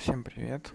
Всем привет.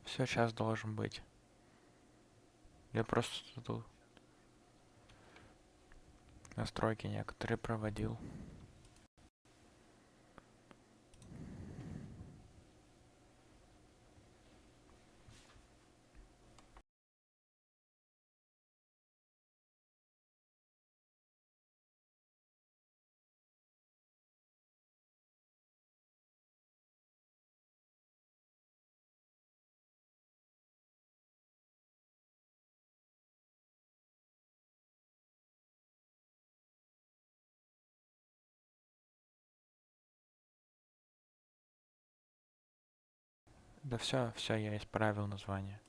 Все сейчас должен быть. Я просто тут настройки некоторые проводил. Да все, я исправил название.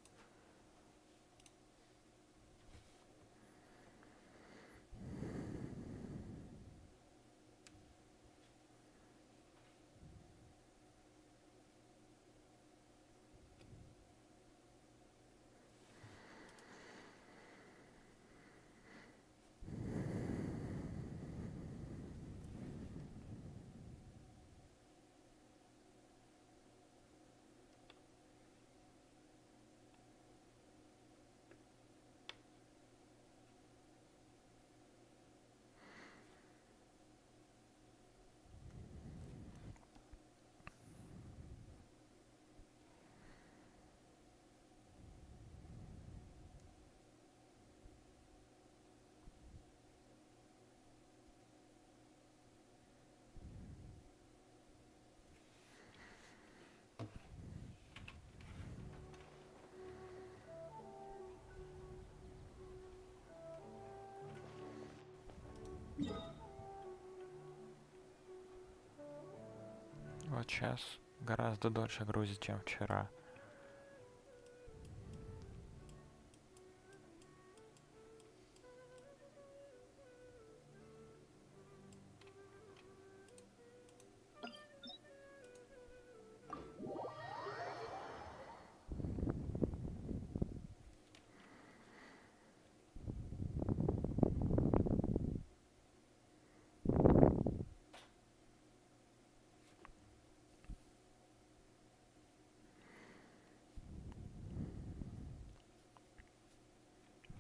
Вот сейчас гораздо дольше грузит, чем вчера.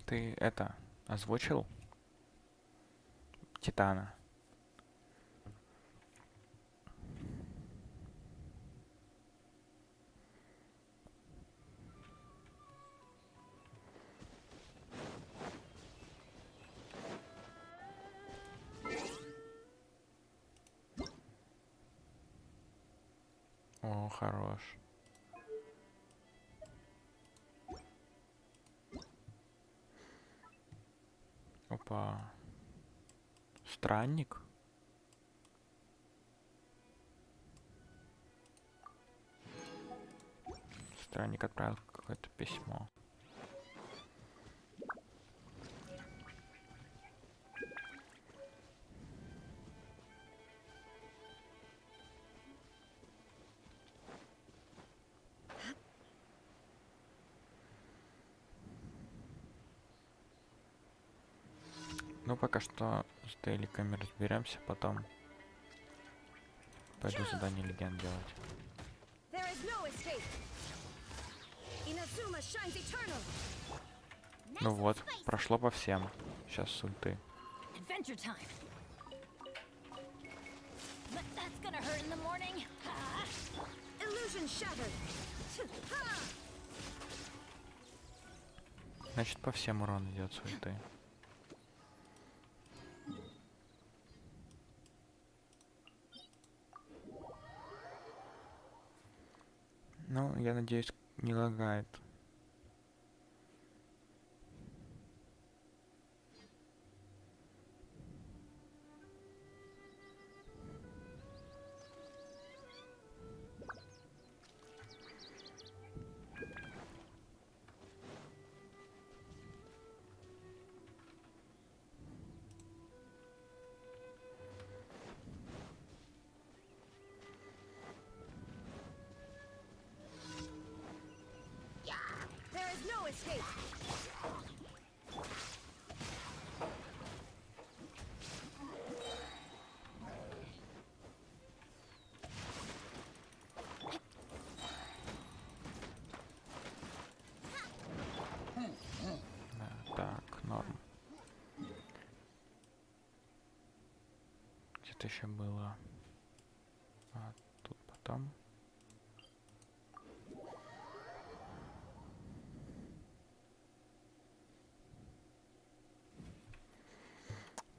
Ты это озвучил? Титана. О, хорош. Опа. Странник? Странник отправил какое-то письмо. Ну, пока что с дейликами разберемся, потом пойду задание легенд делать. Ну вот, прошло по всем. Сейчас с ульты. Значит, по всем урон идет с ульты. Ну, я надеюсь, не лагает. Так, норм. Где-то еще было. А тут потом.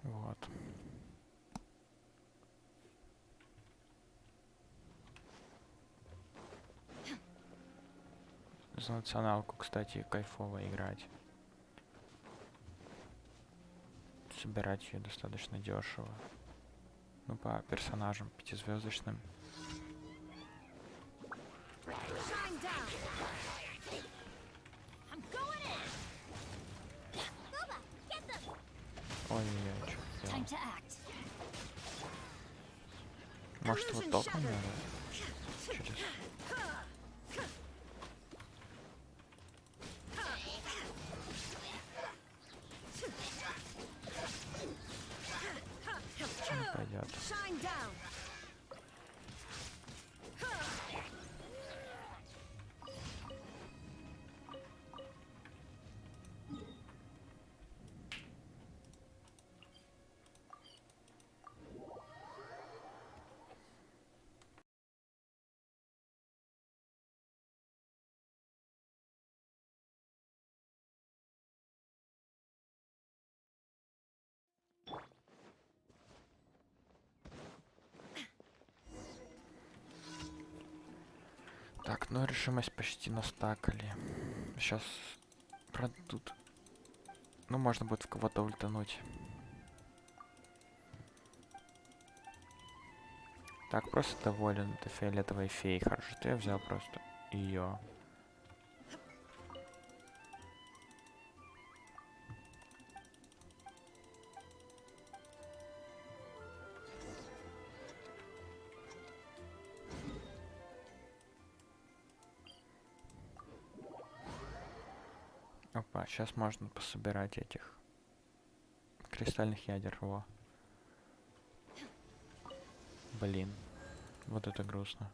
Вот. За националку, кстати, кайфово играть. Собирать ее достаточно дешево. Ну, по персонажам 5-звездочным. Ой-ой-ой, что сделал? Может, вот током надо? Через... Не пойдет. Так, ну решимость почти настакали. Сейчас, правда, тут... Ну, можно будет в кого-то ультануть. Так, просто доволен. Это фиолетовая фея. Хорошо, что я взял просто ее. Опа, сейчас можно пособирать этих кристальных ядер. Во. Блин, вот это грустно.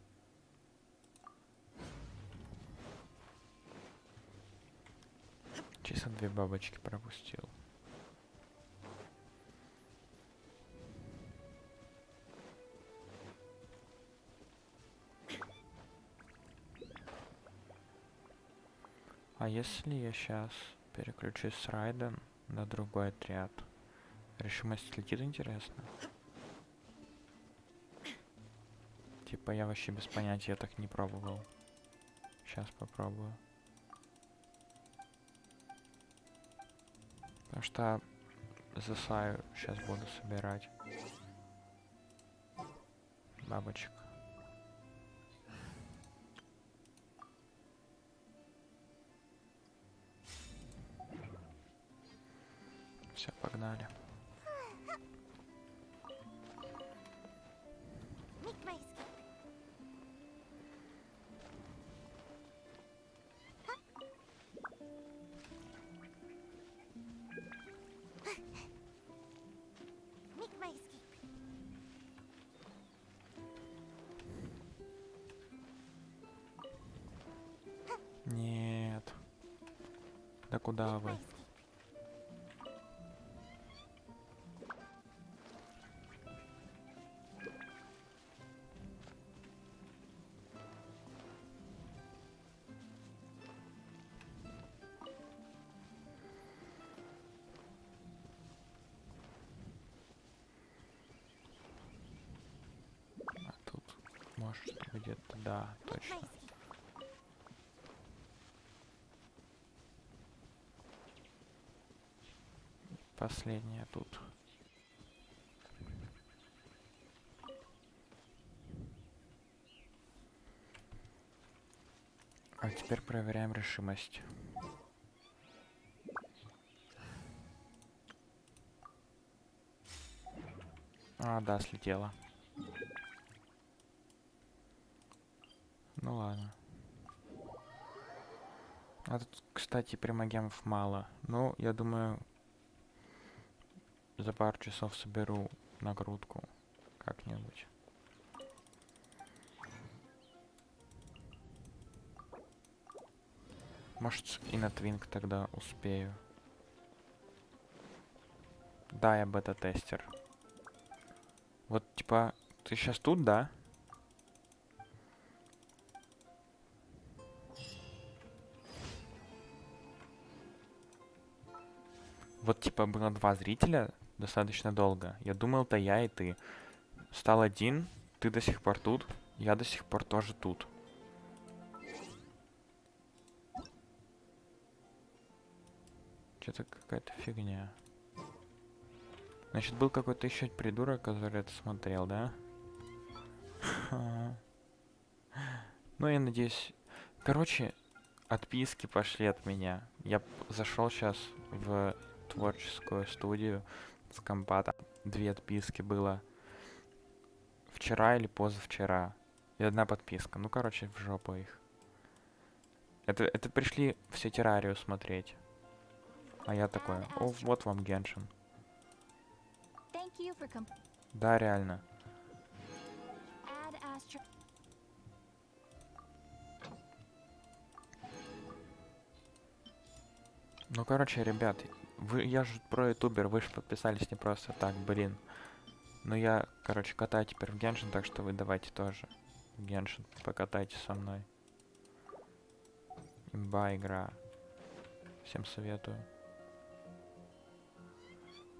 Чисто 2 бабочки пропустил. А если я сейчас переключусь с Райден на другой отряд? Решимость слетит, интересно? Типа я вообще без понятия, я так не пробовал. Сейчас попробую. Потому что засаю сейчас буду собирать бабочек. Все, погнали. Нет. Да куда вы? может где-то, да, точно. Последняя тут. А теперь проверяем решимость. А, да, слетела. Ну ладно. А тут, кстати, примогемов мало. Ну, я думаю, за пару часов соберу нагрудку как-нибудь. Может, и на твинк тогда успею. Да, я бета-тестер. Вот, типа, ты сейчас тут, да? Вот, типа, было 2 зрителя достаточно долго. Я думал, это я и ты. Стал 1, ты до сих пор тут, я до сих пор тоже тут. Что-то какая-то фигня. Значит, был какой-то еще придурок, который это смотрел, да? Ну, я надеюсь... Короче, отписки пошли от меня. Я зашел сейчас в творческую студию с компа. 2 отписки было вчера или позавчера. И 1 подписка. Ну, короче, в жопу их. Это пришли все террарию смотреть. А я такой, о, вот вам Геншин. Да, реально. Ну, короче, ребят, я же про ютубер, вы же подписались не просто так, блин. Но я, короче, катаю теперь в Геншин, так что вы давайте тоже в Геншин покатайте со мной. Имба игра. Всем советую.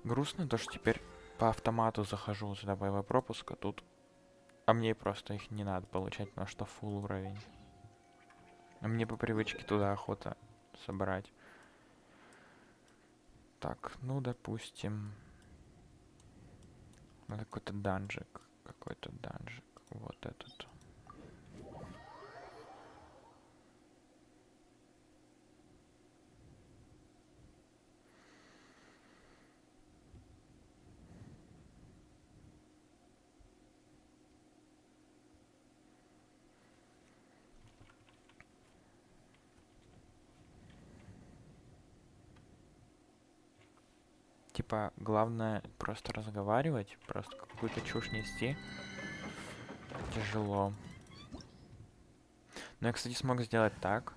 Грустно то, что теперь по автомату захожу с боевого пропуска тут. А мне просто их не надо получать, потому что фулл уровень. А мне по привычке туда охота собрать. Так, ну допустим. Надо какой-то данжик. Какой-то данжик. Вот этот. Типа, главное просто разговаривать, просто какую-то чушь нести. Тяжело. Но я, кстати, смог сделать так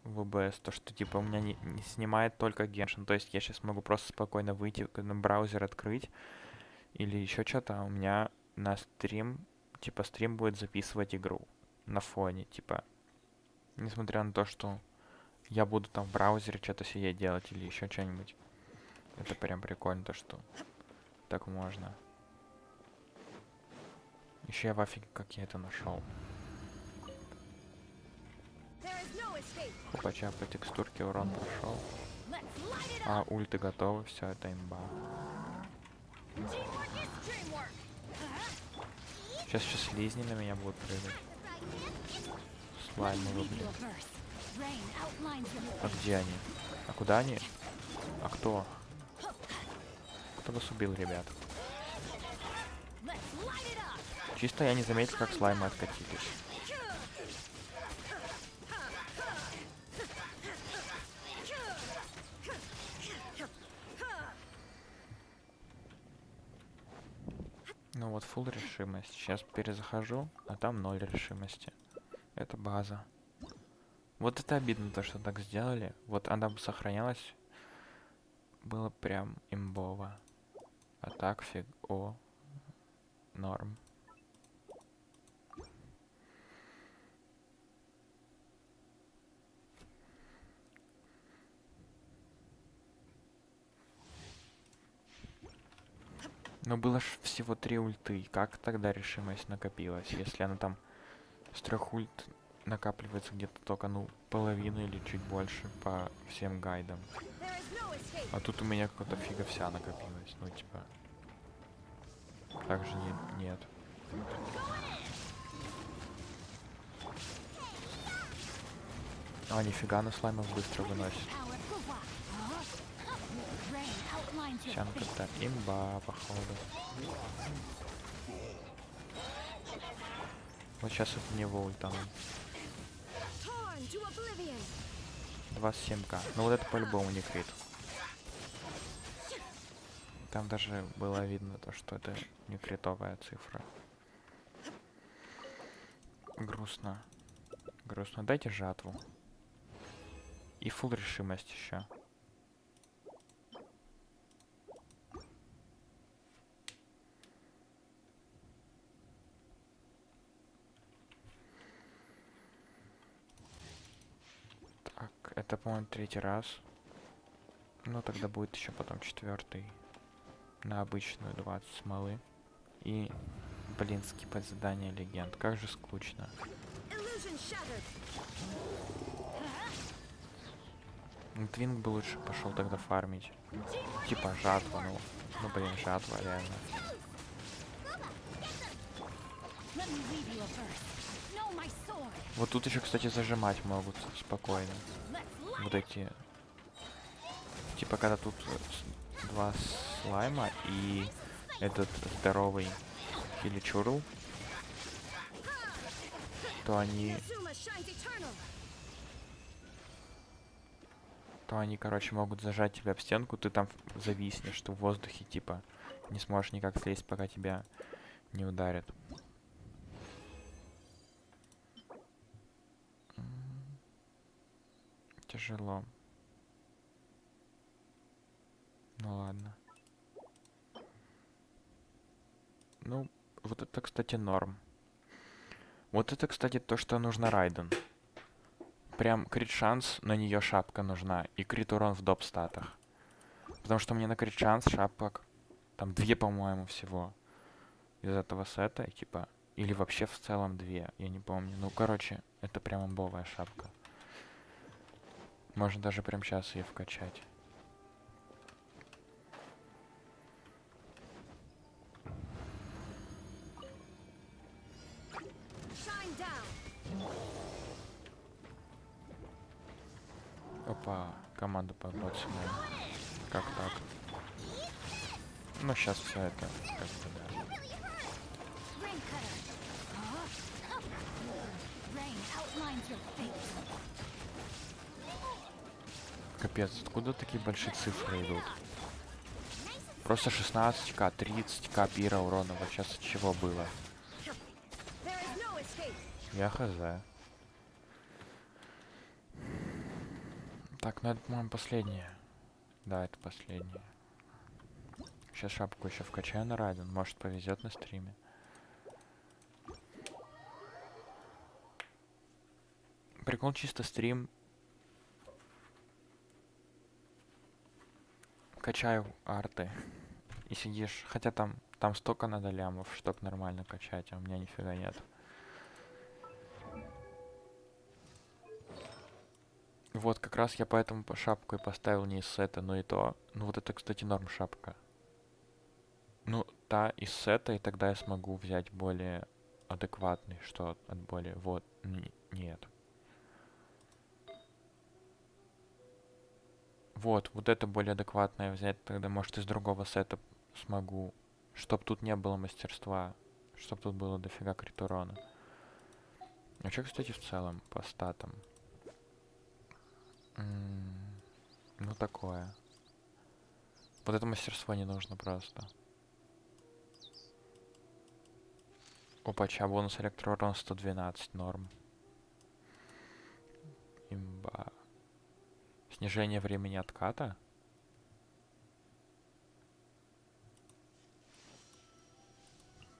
в ОБС, то что типа у меня не снимает только Геншин. То есть я сейчас могу просто спокойно выйти, на браузер открыть или еще что-то, а у меня на стрим, типа стрим будет записывать игру на фоне, типа, несмотря на то, что я буду там в браузере что-то себе делать или еще что-нибудь. Это прям прикольно, то что так можно. Еще я в офиге, как я это нашел. Хопача по текстурке урон прошел. А ульты готовы, все, это имба. Сейчас еще слизни на меня будут прыгать. Слаймы, блин. А где они? А куда они? А кто? Кто вас убил, ребят? Чисто я не заметил, как слаймы откатились. Ну вот, фулл решимость. Сейчас перезахожу, а там 0 решимости. Это база. Вот это обидно, то, что так сделали. Вот она бы сохранялась. Было прям имбово. А так фиг. О. Норм. Но было ж всего 3 ульты. Как тогда решимость накопилась, если она там С 3 ульт накапливается где-то только, ну, половина или чуть больше по всем гайдам. А тут у меня какая-то фига вся накопилась. Ну, типа... Также нет. А, нифига, на слаймов быстро выносит. Чанка-то имба, походу. Вот сейчас это не ультану. 27к. Ну вот это по-любому не крит. Там даже было видно то, что это не критовая цифра. Грустно. Грустно. Дайте жатву. И фул решимость еще. Так, это, по-моему, 3-й раз. Ну, тогда будет еще потом 4-й. На обычную 20 смолы. И, блин, скипать задание легенд. Как же скучно. Твинг бы лучше пошел тогда фармить. Типа жатва, ну блин, жатва реально. Вот тут еще, кстати, зажимать могут спокойно. Вот эти... Типа, когда тут 2 слайма и этот здоровый хиличурл, то они, короче, могут зажать тебя в стенку, ты там зависнешь, ты в воздухе, типа, не сможешь никак слезть, пока тебя не ударят. Тяжело. Ну ладно. Ну, вот это, кстати, норм. Вот это, кстати, то, что нужно Райден. Прям крит шанс, на нее шапка нужна. И крит урон в доп статах. Потому что мне на крит шанс шапок там 2, по-моему, всего. Из этого сета, и, типа... Или вообще в целом 2, я не помню. Ну, короче, это прям имбовая шапка. Можно даже прям сейчас ее вкачать. Опа, команда по ботсу. Как так? Ну, сейчас все это как бы, да. Капец, откуда такие большие цифры идут? Просто 16к, 30к пира урона. Вот сейчас от чего было? Я хз. Так, ну это, по-моему, последнее. Да, это последнее. Сейчас шапку еще вкачаю на Райден. Может, повезет на стриме. Прикол чисто стрим. Качаю арты. И сидишь. Хотя там столько надо лямов, чтоб нормально качать, а у меня нифига нет. Вот, как раз я поэтому по шапку и поставил не из сета, но и то. Ну вот это, кстати, норм шапка. Ну, та из сета, и тогда я смогу взять более адекватный, что от более... Вот, нет. Вот это более адекватное взять, тогда, может, из другого сета смогу. Чтоб тут не было мастерства, чтоб тут было дофига крит урона. А что, кстати, в целом по статам? Ну, такое. Вот это мастерство не нужно просто. Опача, бонус электроурон 112, норм. Имба. Снижение времени отката?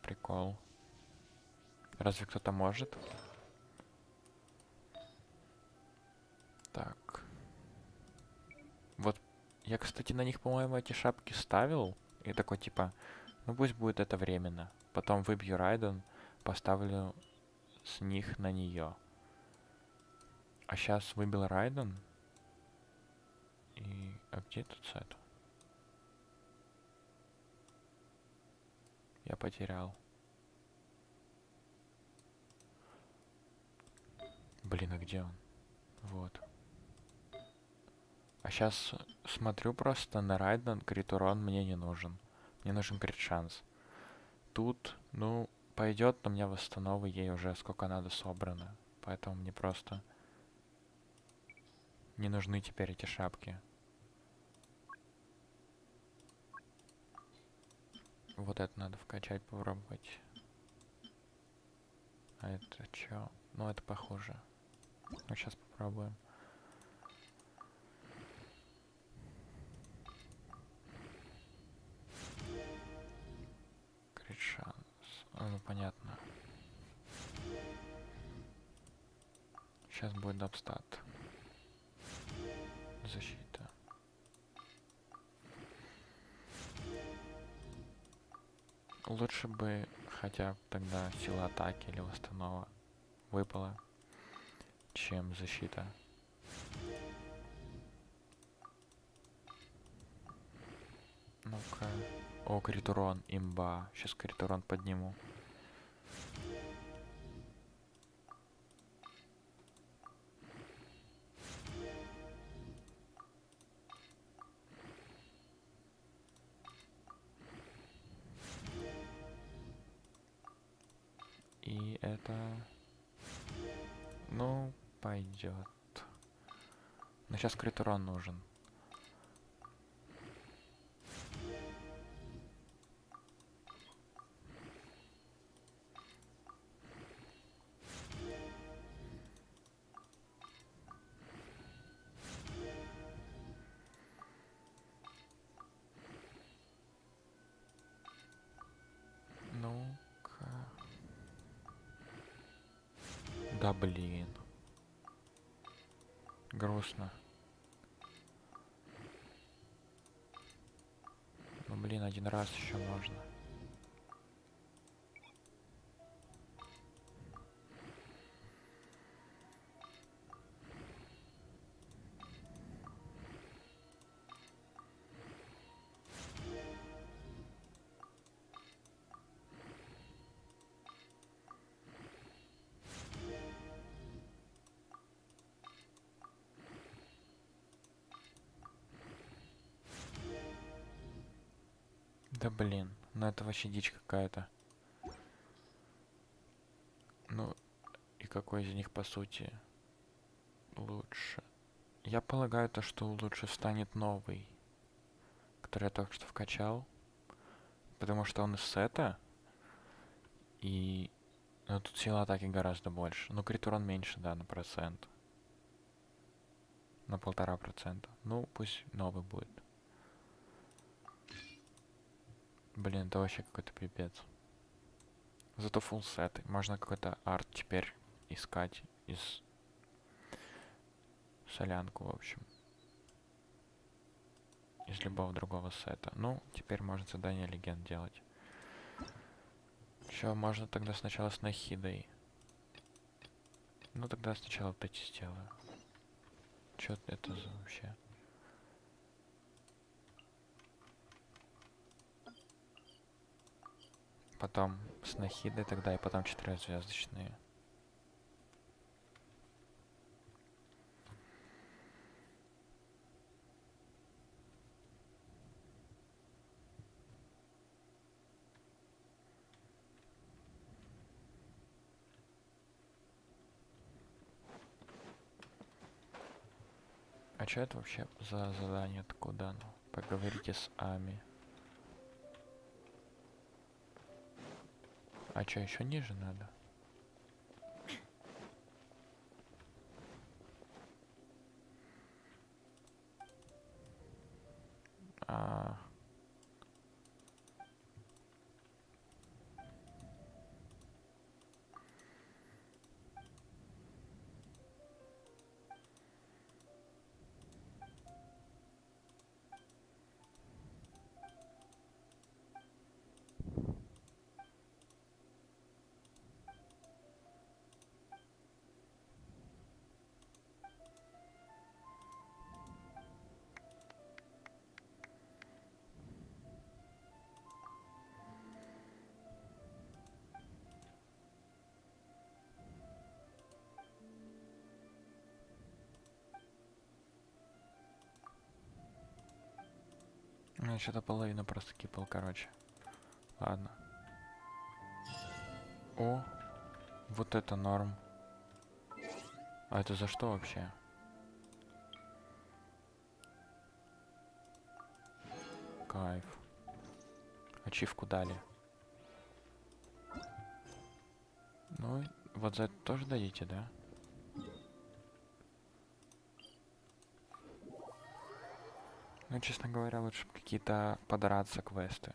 Прикол. Разве кто-то может? Так. Вот я, кстати, на них, по-моему, эти шапки ставил. И такой, типа, ну пусть будет это временно. Потом выбью Райден, поставлю с них на нее. А сейчас выбил Райден. И... А где тут сет? Я потерял. Блин, а где он? Вот. А сейчас смотрю просто на Райден, крит урон мне не нужен. Мне нужен крит шанс. Тут, ну, пойдет, но у меня восстановы ей уже сколько надо собрано. Поэтому мне просто не нужны теперь эти шапки. Вот это надо вкачать, попробовать. А это чё? Ну, это похоже. Ну, сейчас попробуем. Крит шанс. Ну, понятно. Сейчас будет дабстат. Защита. Лучше бы хотя бы тогда сила атаки или восстанова выпала, чем защита. Ну-ка. О, крит урон, имба. Сейчас крит урон подниму. И это... Ну, пойдет. Но сейчас крит урон нужен. Ну-ка. Да блин. Грустно. Ну блин, один раз еще можно. Да блин, ну это вообще дичь какая-то. Ну, и какой из них по сути лучше? Я полагаю то, что лучше станет новый, который я только что вкачал. Потому что он из сета. И... Ну, тут сила атаки гораздо больше. Ну, крит урон меньше, да, на процент. На 1,5%. Ну, пусть новый будет. Блин, это вообще какой-то пипец. Зато фулл сеты. Можно какой-то арт теперь искать из... Солянку, в общем. Из любого другого сета. Ну, теперь можно задание легенд делать. Чё, можно тогда сначала с нахидой. Ну, тогда сначала вот эти сделаю. Чё это за вообще? Потом с нахидой тогда и потом 4-звездочные. А что это вообще за задание откуда? Ну, поговорите с Ами. А что, еще ниже надо? А... Ну, что-то половина просто кипал, короче. Ладно. О, вот это норм. А это за что вообще? Кайф. Ачивку дали. Ну, вот за это тоже дадите, да? Ну, честно говоря, лучше какие-то подраться квесты.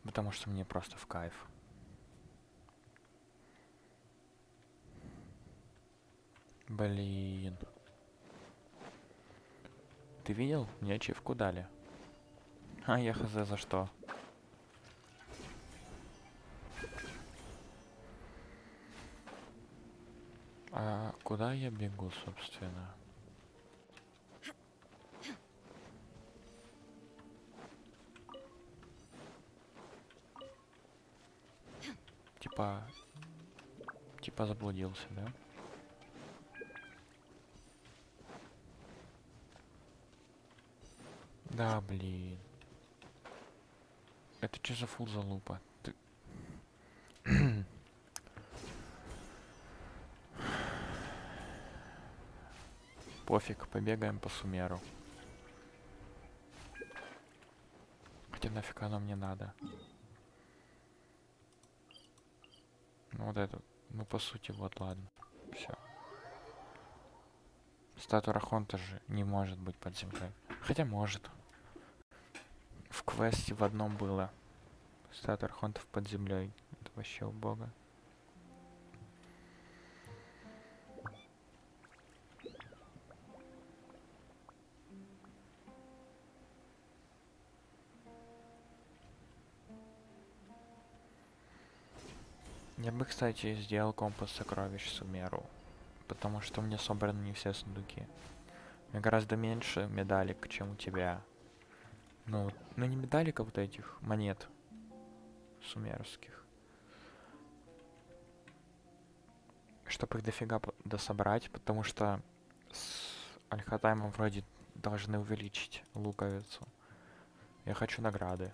Потому что мне просто в кайф. Блин. Ты видел? Мне ачивку дали. А я хз за что. А куда я бегу, собственно? Типа заблудился, да? Да, блин. Это что за фул залупа? Ты... Пофиг, побегаем по сумеру. Хотя нафиг оно мне надо. Ну вот это. Ну по сути, вот ладно. Все. Статуя Рахонта же не может быть под землей. Хотя может. В квесте в одном было. Статуя Архонтов под землей. Это вообще убого. Я бы, кстати, сделал компас сокровищ Сумеру. Потому что у меня собраны не все сундуки. У меня гораздо меньше медалек, чем у тебя. Ну не медалек, а вот этих монет сумерских. Чтобы их дофига дособрать, потому что с Альхатаймом вроде должны увеличить луковицу. Я хочу награды.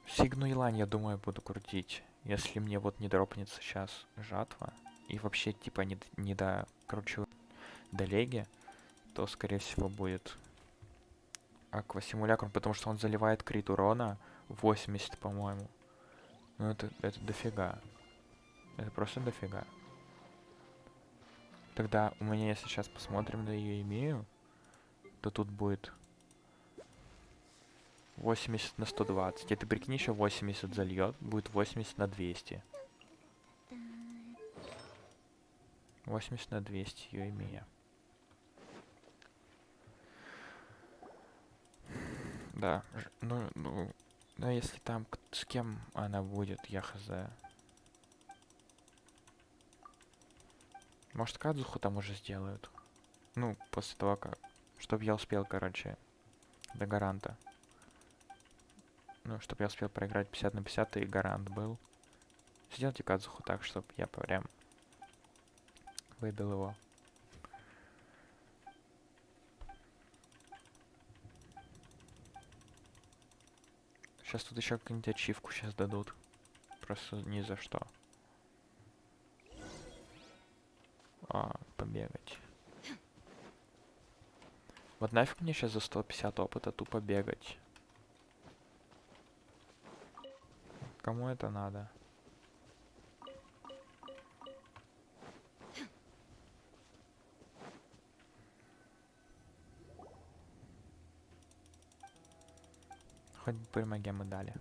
Сигну и лань, я думаю, буду крутить. Если мне вот не дропнется сейчас жатва, и вообще типа не докручу до леги, то скорее всего будет аквасимулякрум, потому что он заливает крит урона 80, по-моему. Ну это дофига. Это просто дофига. Тогда у меня, если сейчас посмотрим на ее имею, то тут будет 80 на 120. И ты прикинь, еще 80 зальет, будет 80 на 200. 80 на 200 ее имея. Да, ну, если там с кем она будет, я хз. Может, Кадзуху там уже сделают? Ну, после того, как... Чтоб я успел, короче, до гаранта. Ну, чтоб я успел проиграть 50 на 50, и гарант был. Сделайте Кадзуху так, чтоб я прям выбил его. Сейчас тут еще какую-нибудь ачивку сейчас дадут. Просто ни за что. Побегать. Вот нафиг мне сейчас за 150 опыта тупо бегать. Кому это надо? Хоть бы примогемы дали.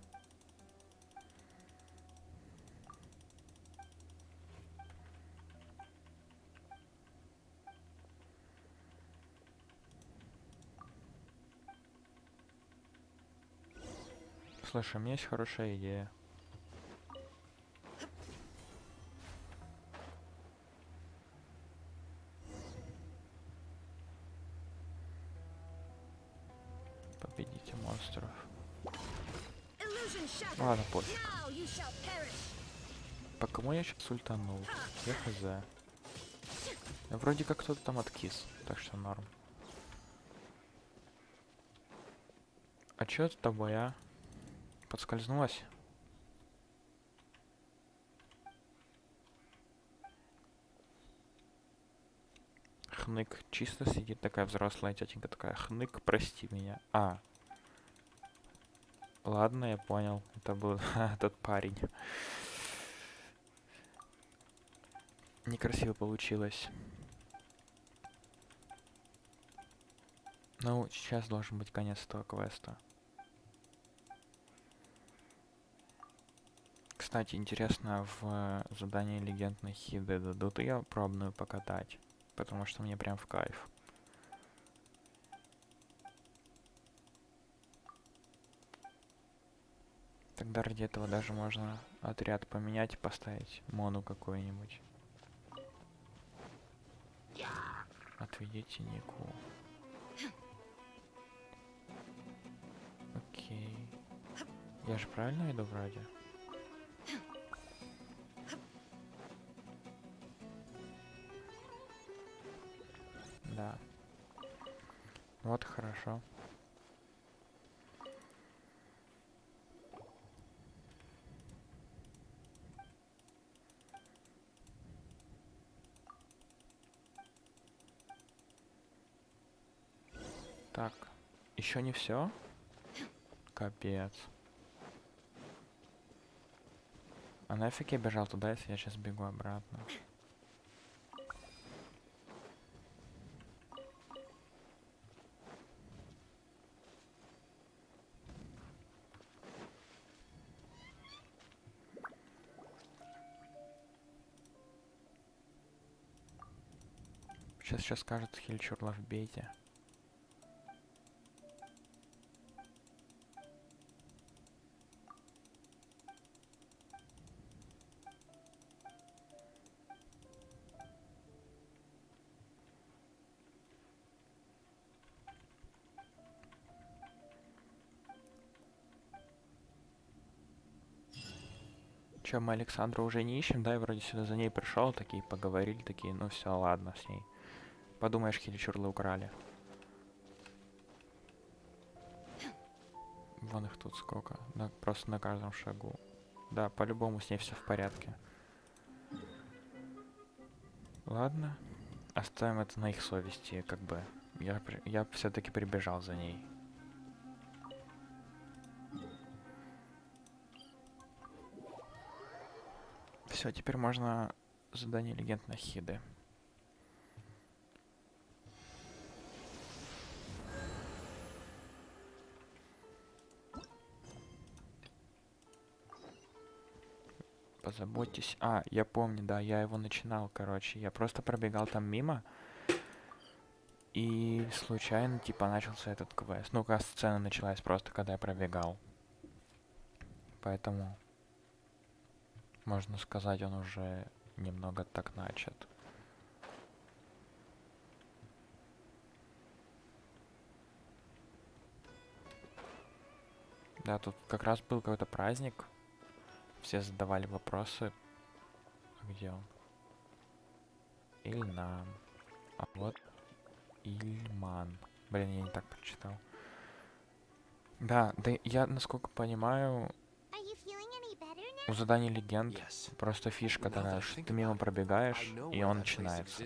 Слушай, у меня есть хорошая идея. Победите монстров. Ладно, пофиг. По кому я сейчас ультанул? Я хз. Вроде как кто-то там откис, так что норм. А чё с тобой, а? Подскользнулась? Хнык чисто сидит, такая взрослая тетенька, такая, хнык, прости меня. А. Ладно, я понял. Это был этот парень. Некрасиво получилось. Ну, сейчас должен быть конец этого квеста. Кстати, интересно, в задании легенд на хиды дадут ее пробную покатать? Потому что мне прям в кайф. Тогда ради этого даже можно отряд поменять и поставить мону какую-нибудь. Отведите Нику. Окей. Я же правильно иду вроде? Да. Вот хорошо. Так, еще не все? Капец. А нафиг я бежал туда, если я сейчас бегу обратно? Сейчас скажет хильчурла в бейте. Че, мы Александру уже не ищем, да? Я вроде сюда за ней пришел, такие поговорили, такие, ну все, ладно с ней. Подумаешь, хильчурлы украли. Вон их тут сколько. Просто на каждом шагу. Да, по-любому с ней все в порядке. Ладно. Оставим это на их совести, как бы. Я все-таки прибежал за ней. Все, теперь можно задание легенд на хиды. Позаботьтесь. А, я помню, да, я его начинал, короче. Я просто пробегал там мимо. И случайно, типа, начался этот квест. Ну-ка, сцена началась просто, когда я пробегал. Поэтому, можно сказать, он уже немного так начат. Да, тут как раз был какой-то праздник. Все задавали вопросы. Где он? Ильнам. А вот Ильман. Блин, я не так прочитал. Да, я, насколько понимаю, у заданий легенд просто фишка такая, что ты мимо пробегаешь, и он начинается.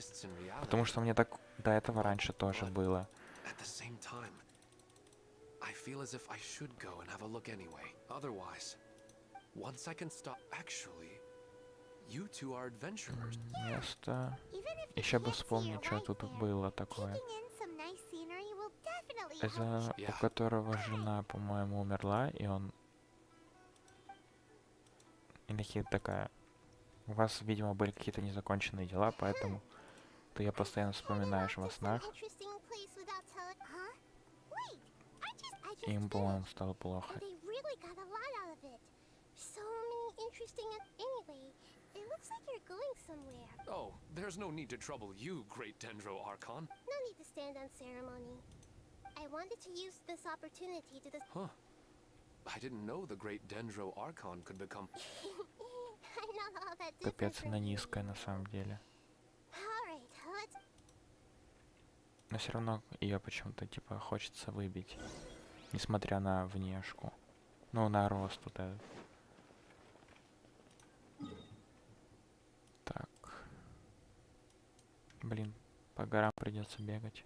Потому что мне так до этого раньше тоже было. Место. Еще бы вспомнить, что тут было такое. Это у которого жена, по-моему, умерла, и он... Или хит такая. У вас, видимо, были какие-то незаконченные дела, поэтому ты ее постоянно вспоминаешь во снах. И им, по-моему, стало плохо. Oh, there's no need to trouble you, Great Dendro Archon. No need to stand on ceremony. I wanted to use this opportunity to Huh. I didn't know the Great Dendro Archon could become... I'm not all that different Капец, from она you. низкая на самом деле. Alright, let's... Но все равно ее почему-то типа хочется выбить. Несмотря на внешку. Ну, на рост вот этот. Так. Блин, по горам придется бегать.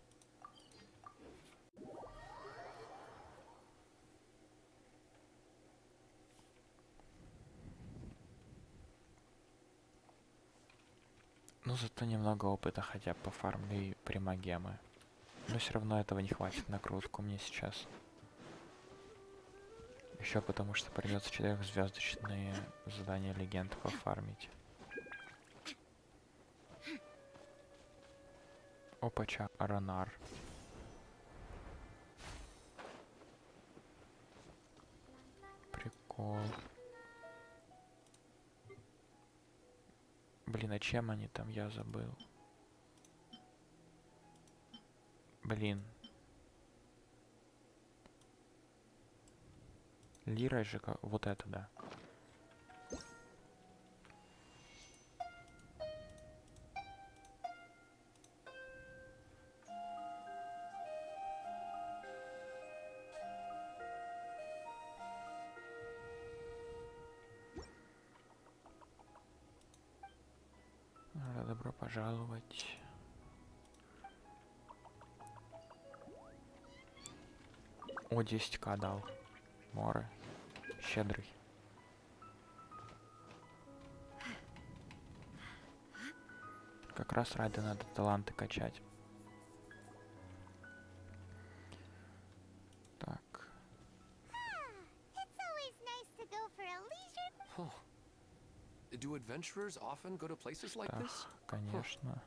Ну, зато немного опыта хотя бы по фармлю и примогемы. Но все равно этого не хватит на крутку мне сейчас. Еще потому что придется 4-звездочные задания легенд пофармить. Опача, Аронар. Прикол. Блин, а чем они там? Я забыл. Блин. Лира же вот это, да. Добро пожаловать. О, 10к дал. Море. Щедрый. Как раз Райда надо таланты качать. Так. It's always nice to go for a leisure... Huh. Do adventurers often go to places like this? Так, конечно.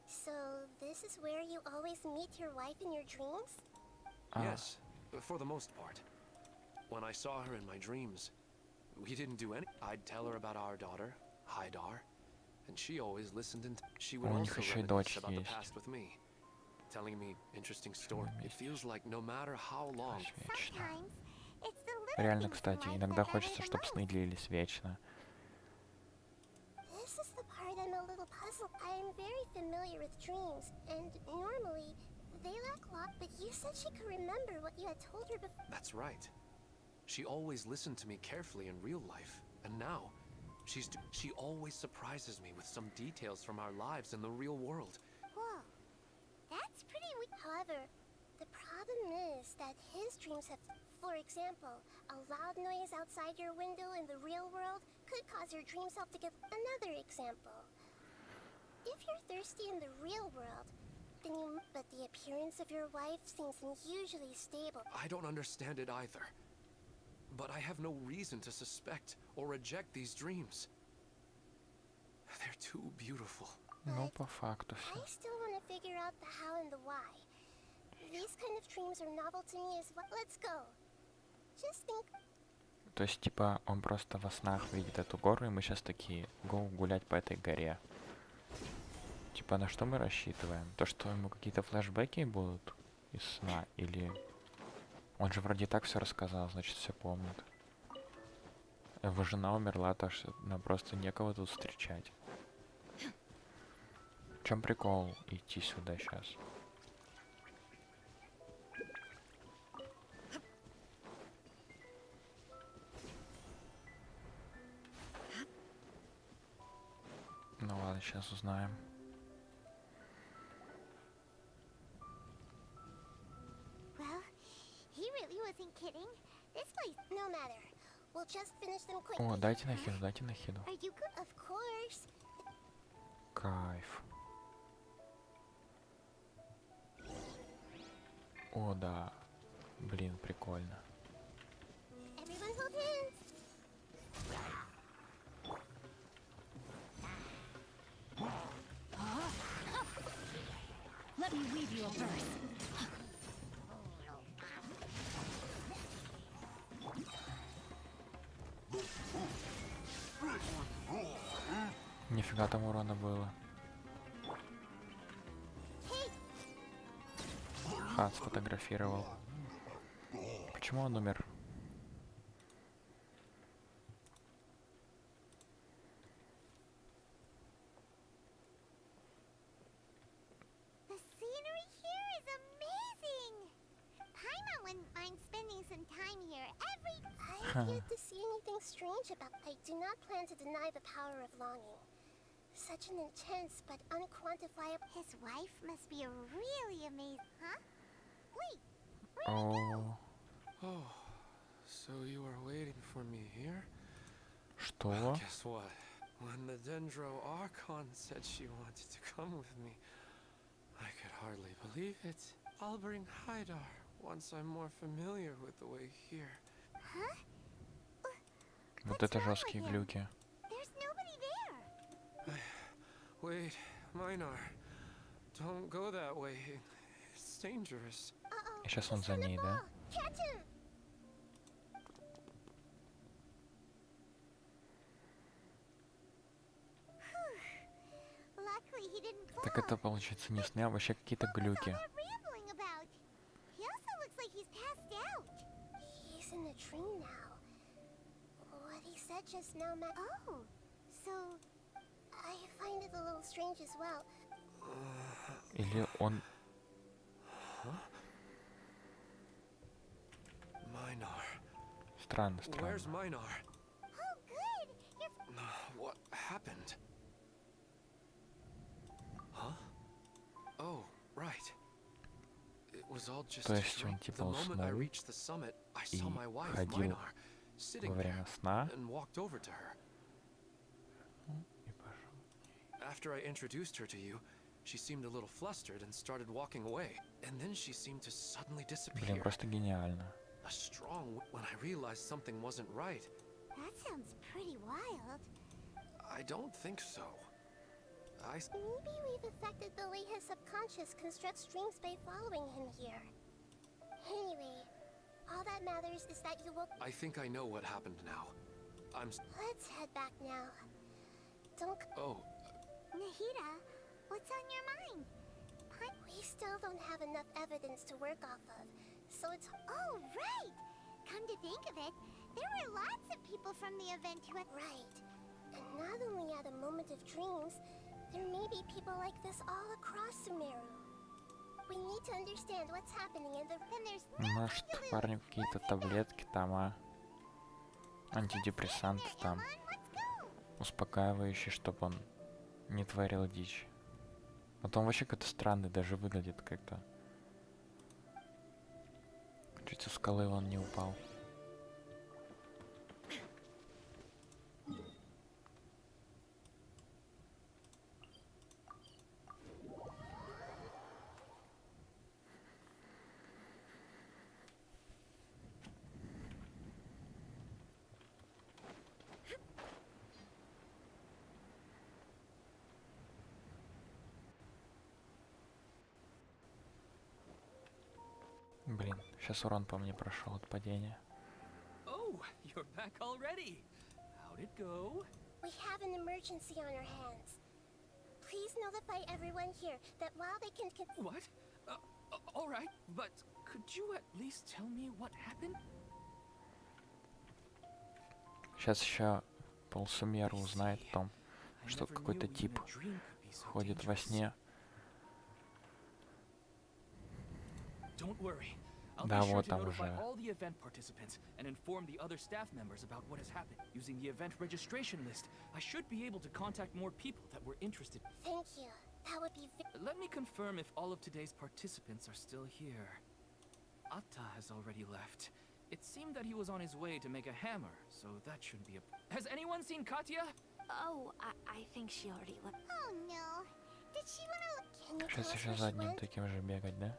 So, this is where you always meet your wife in your dreams? А, Yes, for the most part. When I saw her in my dreams, we didn't do any. I'd tell her about our daughter, Haidar, and she always listened and she would У них also еще и reminisce дочь about the есть. past with me, telling me interesting stories. It feels like no matter how long. вечно. Sometimes, it's the little Реально, things in кстати, life иногда that matter хочется, the чтобы сны most. длились вечно. This is the part I'm a little puzzled. I'm very familiar with dreams, and normally they lack luck, but you said she could remember what you had told her before. That's right. She always listened to me carefully in real life, and now she always surprises me with some details from our lives in the real world. Whoa, that's pretty weird. However, the problem is that his dreams have, for example, a loud noise outside your window in the real world could cause your dream self to give another example. If you're thirsty in the real world, then but the appearance of your wife seems unusually stable. I don't understand it either. But I have no reason to suspect or reject these dreams. They're too beautiful. Ну, по факту I все. still want to figure out the how and the why. These kind of dreams are novel to me as well. Let's go. Just think. То есть, типа, он просто во снах видит эту гору, и мы сейчас такие, гоу гулять по этой горе. Типа, на что мы рассчитываем? То, что ему какие-то флешбеки будут из сна? Или... Он же вроде так все рассказал, значит, все помнит. Его жена умерла, так что нам просто некого тут встречать. В чем прикол идти сюда сейчас? Ну ладно, сейчас узнаем. Well, he really wasn't kidding. This place, no matter. We'll just finish them quickly. О, дайте нахиду, дайте нахиду. Are you good? Of course. Кайф. О, да. Блин, прикольно. Everyone hold hands. Let me weave you a verse. Нифига там урона было. Ха, сфотографировал. Почему он умер? mind spending some time here every... I've yet to see anything strange about... I do not plan to deny the power of longing. Such an intense but unquantifiable... His wife must be a really amazing... Huh? Wait, О, Oh, so you were waiting for me here? что? Guess what? When the Dendro Archon said she wanted to come with me, I could hardly believe it. I'll bring Haidar once I'm more familiar with the way here. Huh? Вот What's это wrong жесткие with him? глюки. There's nobody there. Wait, Minar. Don't go that way. It's dangerous. Uh-oh. И сейчас он he's за gonna ней, да? fall. Catch him! Luckily he didn't fall. Так это получается не сны, а вообще какие-то глюки. What's all that rambling about? He also looks like he's passed out. He's in a dream now. What he said just now meant... Oh, so... I find it a little strange as well. Или он... Minar. Странно, Where's странно. Minar? Oh, good! You're... What happened? Huh? Oh, right. It was all just То a есть dream. он типа The moment I уснул reached the summit, I и saw my wife, ходил Minar, sitting во there, время сна and walked over to her. и пошел. After I introduced her to you, she seemed a little flustered and started walking away. And then she seemed to suddenly disappear. Блин, просто гениально. A strong when I realized something wasn't right. That sounds pretty wild. I don't think so. Maybe we've affected the way his subconscious constructs dreams by following him here. Anyway, all that matters is that you woke... I think I know what happened now. Let's head back now. Don't... Oh, Nahida, what's on your mind? We still don't have enough evidence to work off of, so it's... Oh, right! Come to think of it, there were lots of people from the event who had... Right. And not only at a moment of dreams, there may be people like this all across Sumeru. We need to understand what's happening in the... Then there's no Может, time to lose. парню какие-то таблетки там, а? Антидепрессанты There, там. Yaman, let's go. Успокаивающие, чтобы он не творил дичь. Потом вообще как-то странный даже выглядит как-то. Чуть со скалы он не упал. Блин, сейчас урон по мне прошел от падения. Oh, you're back already. How'd it go? We have an emergency on our hands. Please notify everyone here that while they can... What? All right, but could you at least tell me what happened? Сейчас еще полсумеру узнает о том, I что never какой-то knew тип even a dream could be so ходит во dangerous. сне. Don't worry. I'll Да, be sure вот to там notify уже. all the event participants and inform the other staff members about what has happened. Using the event registration list, I should be able to contact more people that were interested. Thank you. That would be... Let me confirm if all of today's participants are still here. Atta has already left. It seemed that he was on his way to make a hammer, so that shouldn't be a... Has anyone seen Katya? Oh, I think she already left. Oh no. Did she want to... Can you tell Сейчас us еще where за she одним went? таким же бегать, да?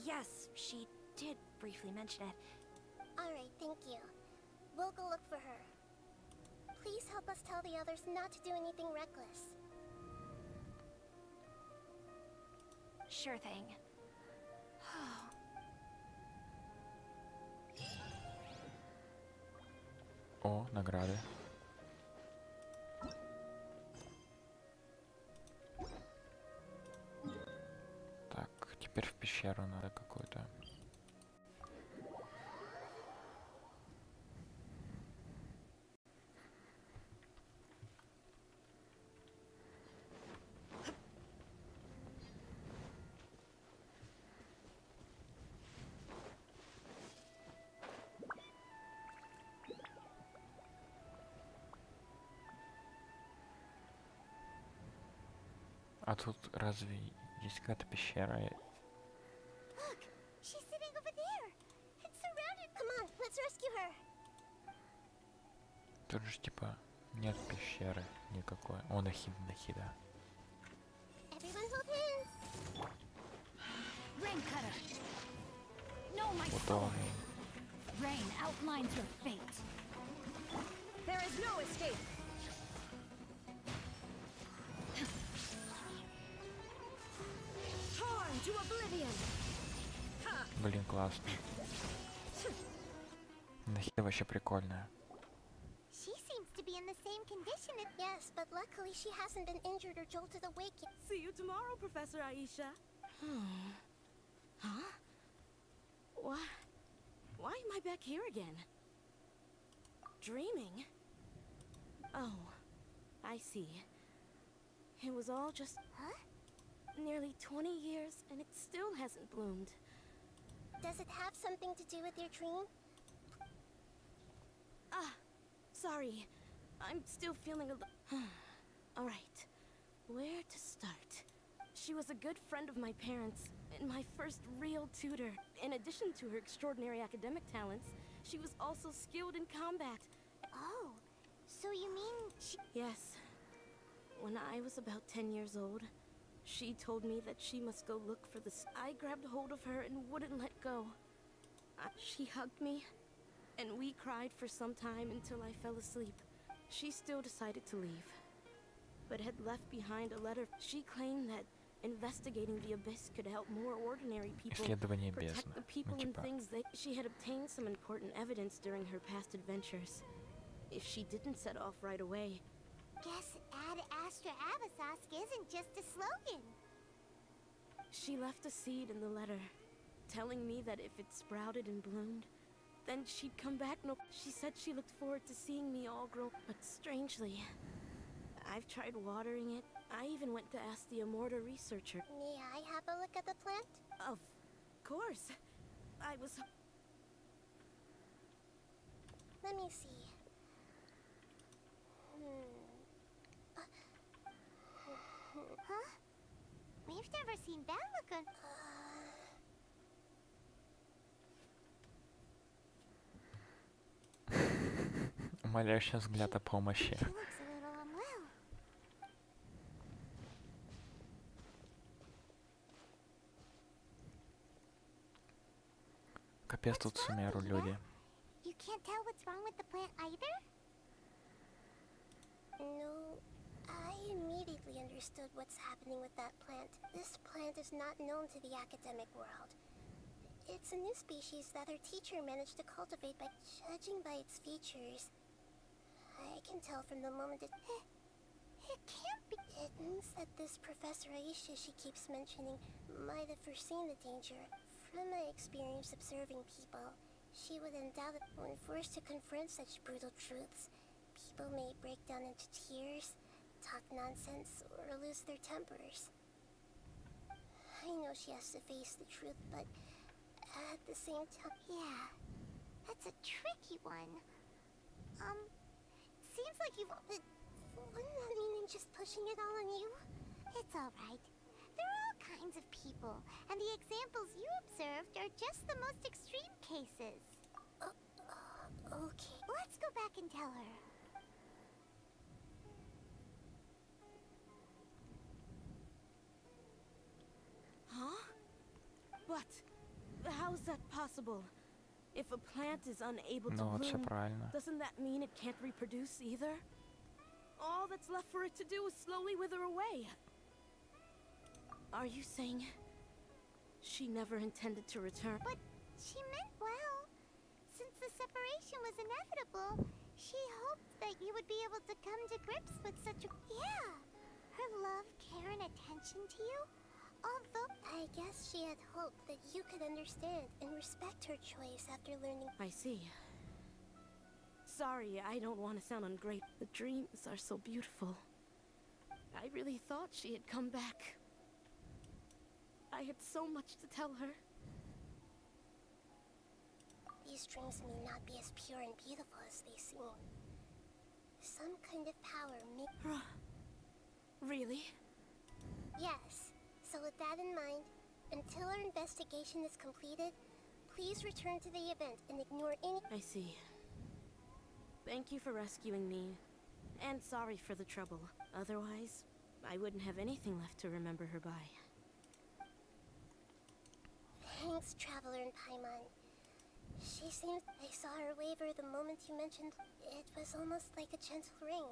Yes, she did briefly mention it. Alright, thank you. We'll go look for her. Please help us tell the others not to do anything reckless. Sure thing. О, награды. Так, теперь в пещеру надо какую-то. А тут разве есть какая-то пещера? Look, she's sitting over there. It's surrounded. Come on, let's rescue her. Тут же типа нет пещеры никакой. О, нахида. Everyone hold hands. Rain cutter. No, my Вот sword. он. Rain outlines your fate. There is no escape. Torn to oblivion. Блин, классно. Нахида вообще прикольная. She seems to be in the same condition. Yes, but luckily she hasn't been injured or jolted awake yet. See you tomorrow, Professor Aisha. Huh? Why am I back here again? Dreaming? Oh, I see. It was all just... Huh? Nearly 20 years and it still hasn't bloomed. Does it have something to do with your dream? Sorry. I'm still feeling a little... Alright. Where to start? She was a good friend of my parents, and my first real tutor. In addition to her extraordinary academic talents, she was also skilled in combat. Oh, so you mean she... Yes. When I was about 10 years old, she told me that she must go look for I grabbed hold of her and wouldn't let go. She hugged me, and we cried for some time until I fell asleep. She still decided to leave, but had left behind a letter. She claimed that investigating the abyss could help more ordinary people Исследование protect бездны. the people Ну, and типа, things they... She had obtained some important evidence during her past adventures. If she didn't set off right away, Guess Ad Astra Abasask isn't just a slogan. she left a seed in the letter, telling me that if it sprouted and bloomed, then she'd come back. No, she said she looked forward to seeing me all grow. But strangely, I've tried watering it. I even went to ask the Amorta researcher. May I have a look at the plant? Of course. I was... Let me see. Huh? We've never seen that look on... умоляющий взгляд о помощи. She looks a little unwell. Капец тут Сумеру люди. You can't tell what's wrong with the plant either? No, I immediately understood what's happening with that plant. This plant is not known to the academic world. It's a new species that our teacher managed to cultivate by judging by its features. I can tell from the moment it can't be. It means that this Professor Aisha she keeps mentioning might have foreseen the danger. From my experience observing people, she would undoubtedly, when forced to confront such brutal truths, people may break down into tears, talk nonsense, or lose their tempers. I know she has to face the truth, but at the same time... Yeah, that's a tricky one. Seems like you've... Wouldn't that mean I'm just pushing it all on you? It's alright. There are all kinds of people, and the examples you observed are just the most extreme cases. Okay. Let's go back and tell her. Huh? But how is that possible? If a plant is unable to Ну вот все bloom, правильно. doesn't that mean it can't reproduce either? All that's left for it to do is slowly wither away. Are you saying she never intended to return? But she meant well. Since the separation was inevitable, she hoped that you would be able to come to grips with such a... Yeah! Her love, care, and attention to you? Although, I guess she had hoped that you could understand and respect her choice after learning... I see. Sorry, I don't want to sound ungrateful. The dreams are so beautiful. I really thought she had come back. I had so much to tell her. These dreams may not be as pure and beautiful as they seem. Some kind of power may... Really? Yes. Yes. So with that in mind, until our investigation is completed, please return to the event and ignore any— I see. Thank you for rescuing me. And sorry for the trouble. Otherwise, I wouldn't have anything left to remember her by. Thanks, Traveler and Paimon. She seems— I saw her waver the moment you mentioned— it was almost like a gentle ring,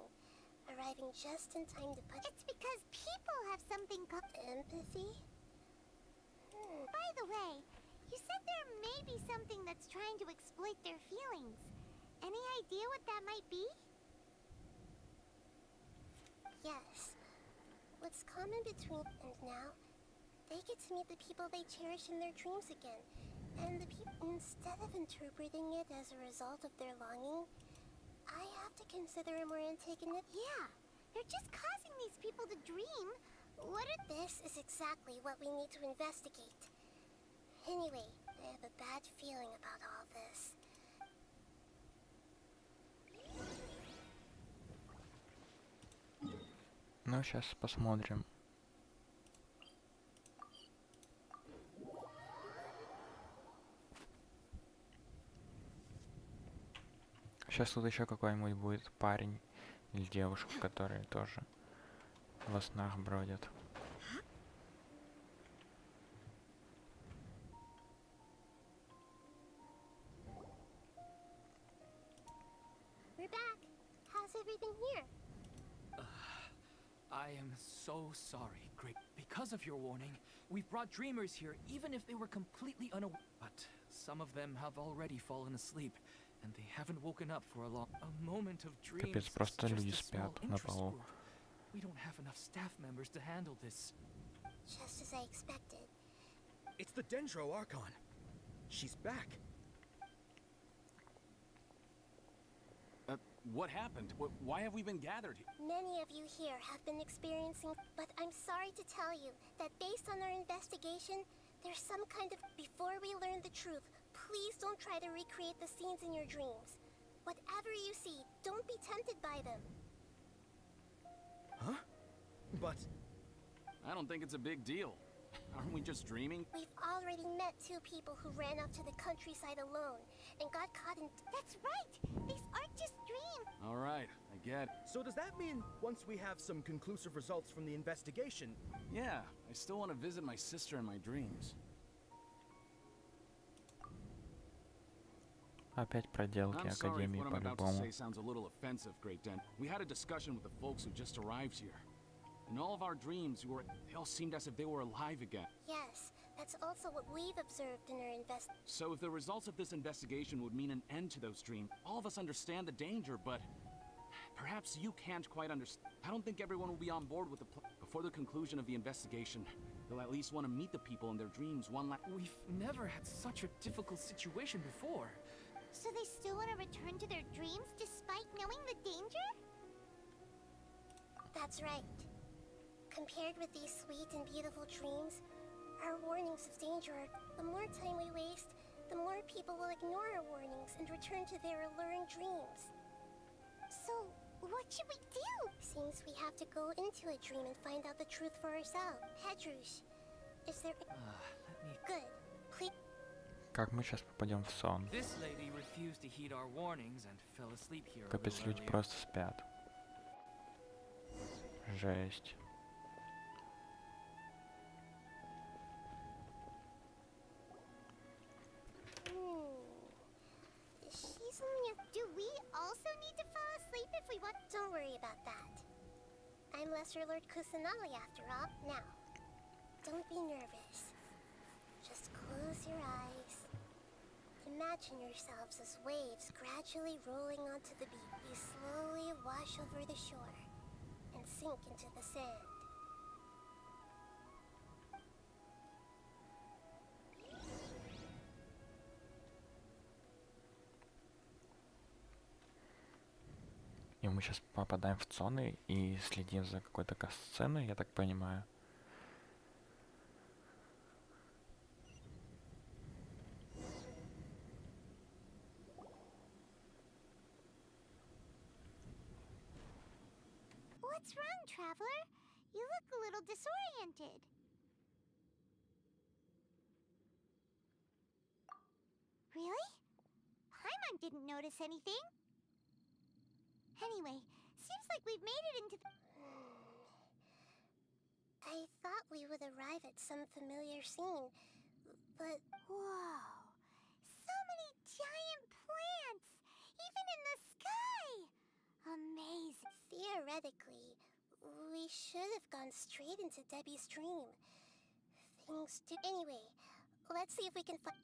arriving just in time to put— It's because people have something called empathy? By the way, you said there may be something that's trying to exploit their feelings. Any idea what that might be? Yes. What's common between— and now, they get to meet the people they cherish in their dreams again. And the people— instead of interpreting it as a result of their longing, I have to consider a more antagonistic— Yeah, they're just causing these people to dream. What if— This is exactly what we need to investigate. Anyway, I have a bad feeling about all this. Ну, сейчас посмотрим. Сейчас тут еще какой-нибудь будет парень или девушка, которые тоже во снах бродят. We're back. How's everything here? I am so sorry, Great. Because of your warning, we've brought dreamers here even if they were completely unaware. But some of them have already fallen asleep, and they haven't woken up for a long— A moment of dreams Капец, is просто just люди a small спят на interest полу. group. We don't have enough staff members to handle this. Just as I expected. It's the Dendro Archon. She's back. What happened? Why have we been gathered here? Many of you here have been experiencing— but I'm sorry to tell you that based on our investigation, there's some kind of— Before we learn the truth, please don't try to recreate the scenes in your dreams. Whatever you see, don't be tempted by them. Huh? But I don't think it's a big deal. Aren't we just dreaming? We've already met two people who ran off to the countryside alone and got caught in— That's right! These aren't just dreams! All right, I get it. so does that mean once we have some conclusive results from the investigation, Yeah, I still want to visit my sister in my dreams. Опять проделки I'm sorry if Академии what I'm about to по-любому. say sounds a little offensive, Great Dent. We had a discussion with the folks who just arrived here. In all of our dreams, they all seemed as if they were alive again. Yes, that's also what we've observed in our So if the results of this investigation would mean an end to those dreams, all of us understand the danger, but perhaps you can't quite understand. I don't think everyone will be on board with the plan. Before the conclusion of the investigation, they'll at least want to meet the people in their dreams one last— We've never had such a difficult situation before. So they still want to return to their dreams despite knowing the danger? That's right. Compared with these sweet and beautiful dreams, our warnings of danger are— the more time we waste, the more people will ignore our warnings and return to their alluring dreams. So, what should we do? Seems we have to go into a dream and find out the truth for ourselves. Pedrush, is there— Let me... Good. Please— Как мы сейчас попадем в сон? This lady refused to heed our warnings and fell asleep here a Капец, little люди earlier. просто спят. Жесть. She's only a— Do we also need to fall asleep if we want— Don't worry about that. I'm Lesser Lord Kusanali after all. Now, don't be nervous. Just close your eyes. Imagine yourselves as waves gradually rolling onto the beach. You slowly wash over the shore and sink into the sand. И мы сейчас попадаем в зоны и следим за какой-то касценой, я так понимаю. What's wrong, Traveler? You look a little disoriented. Really? Paimon didn't notice anything. Anyway, seems like we've made it into the... I thought we would arrive at some familiar scene, but Whoa! So many giant plants! Even in the sky! Amazing. theoretically, we should have gone straight into Debbie's dream. Things do. Anyway, let's see if we can find.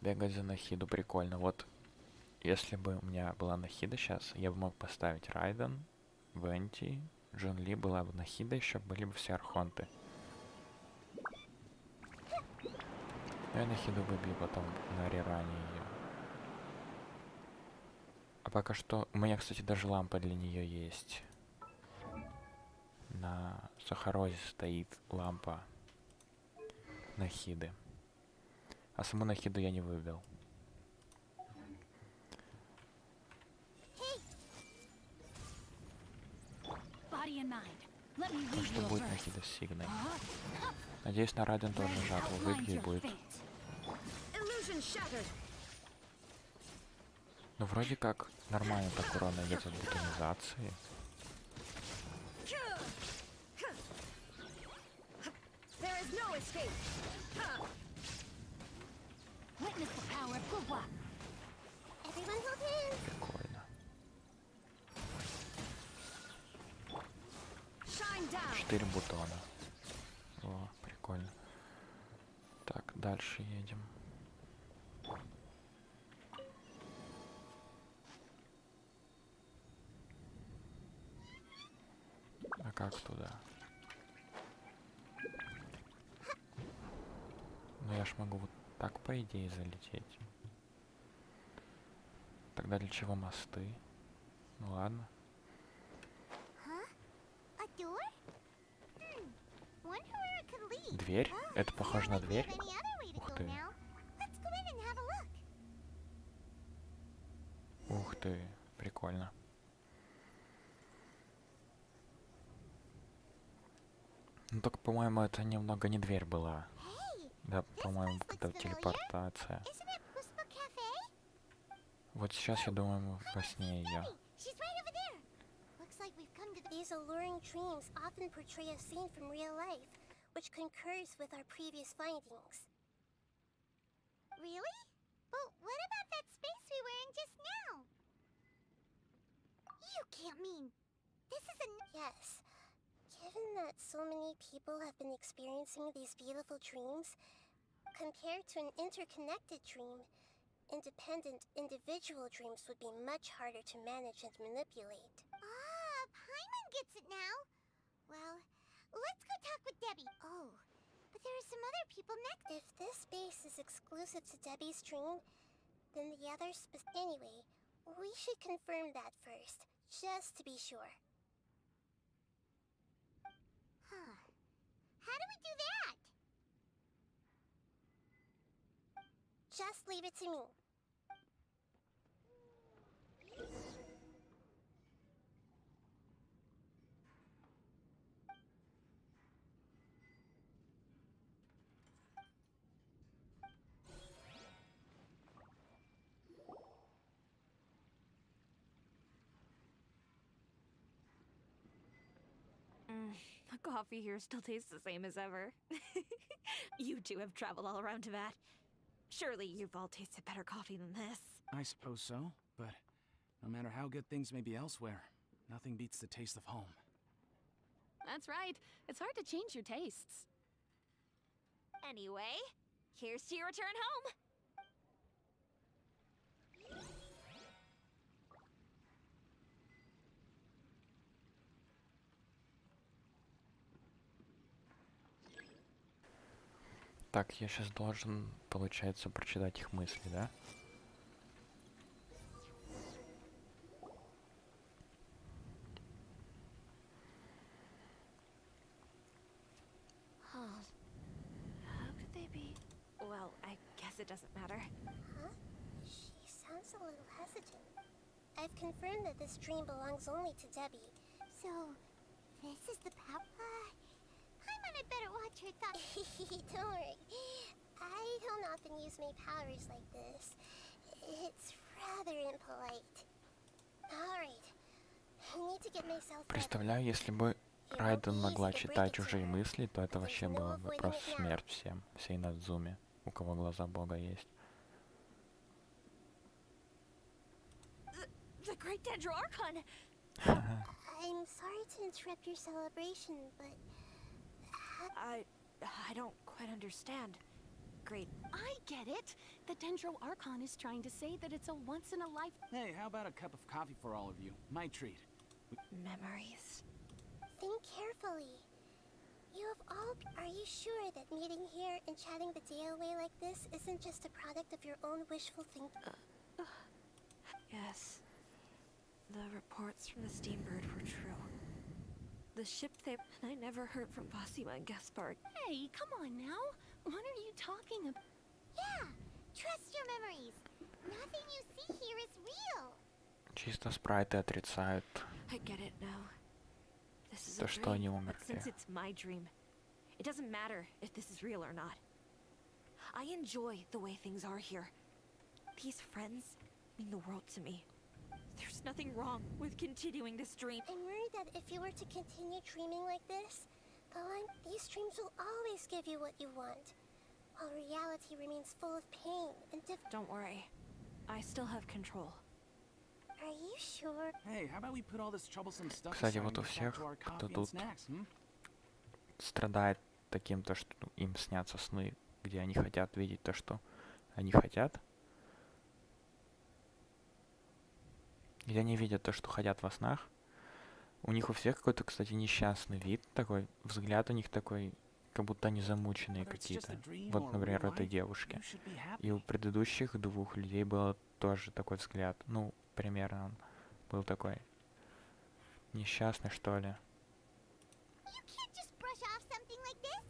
Бегать за Нахиду прикольно. Вот если бы у меня была Нахида сейчас, я бы мог поставить Райден, Венти, Джун Ли, была бы Нахида, еще были бы все архонты. Я Нахиду выбью потом на реране ее. А пока что... У меня, кстати, даже лампа для нее есть. На Сахарозе стоит лампа Нахиды. А саму Нахиду я не выбил. Так что будет Нахида с Сигной. Надеюсь, на Райден тоже жатву выбью и будет. Ну, вроде как нормально так урона идет от бетонизации. Прикольно. 4 бутона. О, прикольно. Так, дальше едем. А как туда? Ну я ж могу вот так, по идее, залететь. Тогда для чего мосты? Ну ладно. Дверь? Это похоже на дверь? Ух ты. Ух ты, прикольно. Ну только, по-моему, это немного не дверь была. Да, по-моему, это телепортация. Вот сейчас я думаю во сне ее. These alluring dreams often portray a scene from real life, which concurs with our previous findings. Really? But what about that space we were in just now? You can't mean... This is a... Yes. Given that so many people have been experiencing these beautiful dreams, compared to an interconnected dream, independent individual dreams would be much harder to manage and manipulate. Ah, Paimon gets it now. Well, let's go talk with Debbie. Oh, but there are some other people next. If this space is exclusive to Debbie's dream, then the others... Anyway, we should confirm that first, just to be sure. Huh. How do we do that? Just leave it to me. The coffee here still tastes the same as ever. You two have traveled all around Tibet. Surely you've all tasted better coffee than this. I suppose so, but no matter how good things may be elsewhere, nothing beats the taste of home. That's right. It's hard to change your tastes. Anyway, here's to your return home. Так, я сейчас должен, получается, прочитать их мысли, да? How could they be? Well, Well, I guess it doesn't matter. Huh? She sounds a little hesitant. I've confirmed that this dream belongs only to Debbie. So, this is the power. Paimon had better watch her thoughts. Don't worry. I don't often use my powers like this. It's rather impolite. Alright. I need to get myself ready. Представляю, если бы Райден могла читать чужие мысли, то это вообще было бы просто смерть всем, всей Надзуме, у кого глаза Бога есть. The Great Dendro Archon! I'm sorry to interrupt your celebration, but... I don't quite understand. Great. I get it. The Dendro Archon is trying to say that it's a once-in-a-life... Hey, how about a cup of coffee for all of you? My treat. Memories. Think carefully. You have all... Are you sure that meeting here and chatting the day away like this isn't just a product of your own wishful thinking? Yes. The reports from the Steambird were true. The ship they... I never heard from Basima and Gaspard. Hey, come on now. What are you talking about? Yeah, trust your memories. Nothing you see here is real. Чисто спрайты отрицают I get it now. This is то, a что они dream, but умерли. since it's my dream, it doesn't matter if this is real or not. I enjoy the way things are here. These friends mean the world to me. There's nothing wrong with continuing this dream. I'm worried that if you were to continue dreaming like this, these dreams will always give you what you want, while reality remains full of pain and Don't worry. I still have control. Are you sure? Hey, how about we put all this troublesome stuff Кстати, aside вот and у get back всех, to our кто coffee and тут snacks, hmm? страдает таким, то, что им снятся сны, где они хотят видеть то, что они хотят, где они видят то, что хотят во снах, у них у всех какой-то, кстати, несчастный вид такой, взгляд у них такой, как будто они замученные Whether it's just какие-то. a dream Вот, or например, real у этой life, девушки. you should be happy. И у предыдущих двух людей было тоже такой взгляд. Ну, примерно он был такой несчастный, что ли. You can't just brush off something like this.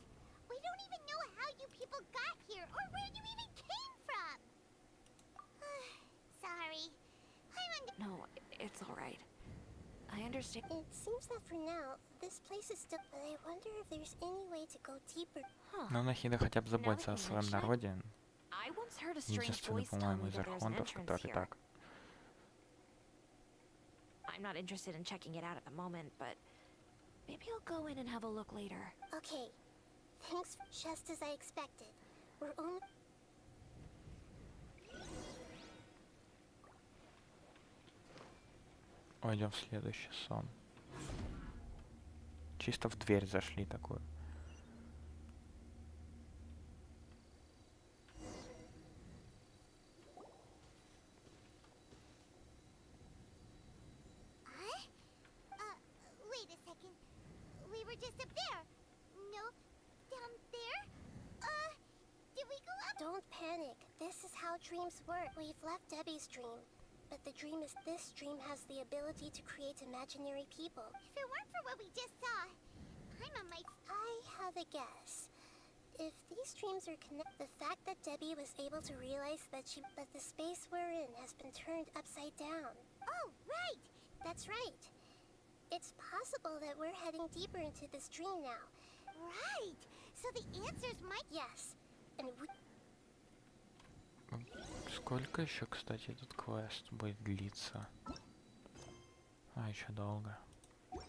We don't even know how you people got here or where you even came from. Sorry. No, it's all right. I understand. It seems that for now, this place is still... But I wonder if there's any way to go deeper. Huh. Но Нахида хотя бы заботится о своем народе. I once heard a strange Единственный, voice tell по-моему, me из that there's an архонтов, entrance который here. так. I'm not interested in checking it out at the moment, but maybe I'll go in and have a look later. Okay. Thanks, just as I expected. We're only... Пойдем в следующий сон. Чисто в дверь зашли такую. Wait a second. We were just up there. Nope. Down there? Did we go up? Don't panic. This is how dreams work. We've left Debbie's dream. But the dream is this dream has the ability to create imaginary people. If it weren't for what we just saw, Paimon might... I have a guess. If these dreams are the fact that Debbie was able to realize that the space we're in has been turned upside down. Oh, right! That's right. It's possible that we're heading deeper into this dream now. Right! So the answers might... Yes. And we... Сколько еще, кстати, этот квест будет длиться? А, еще долго. It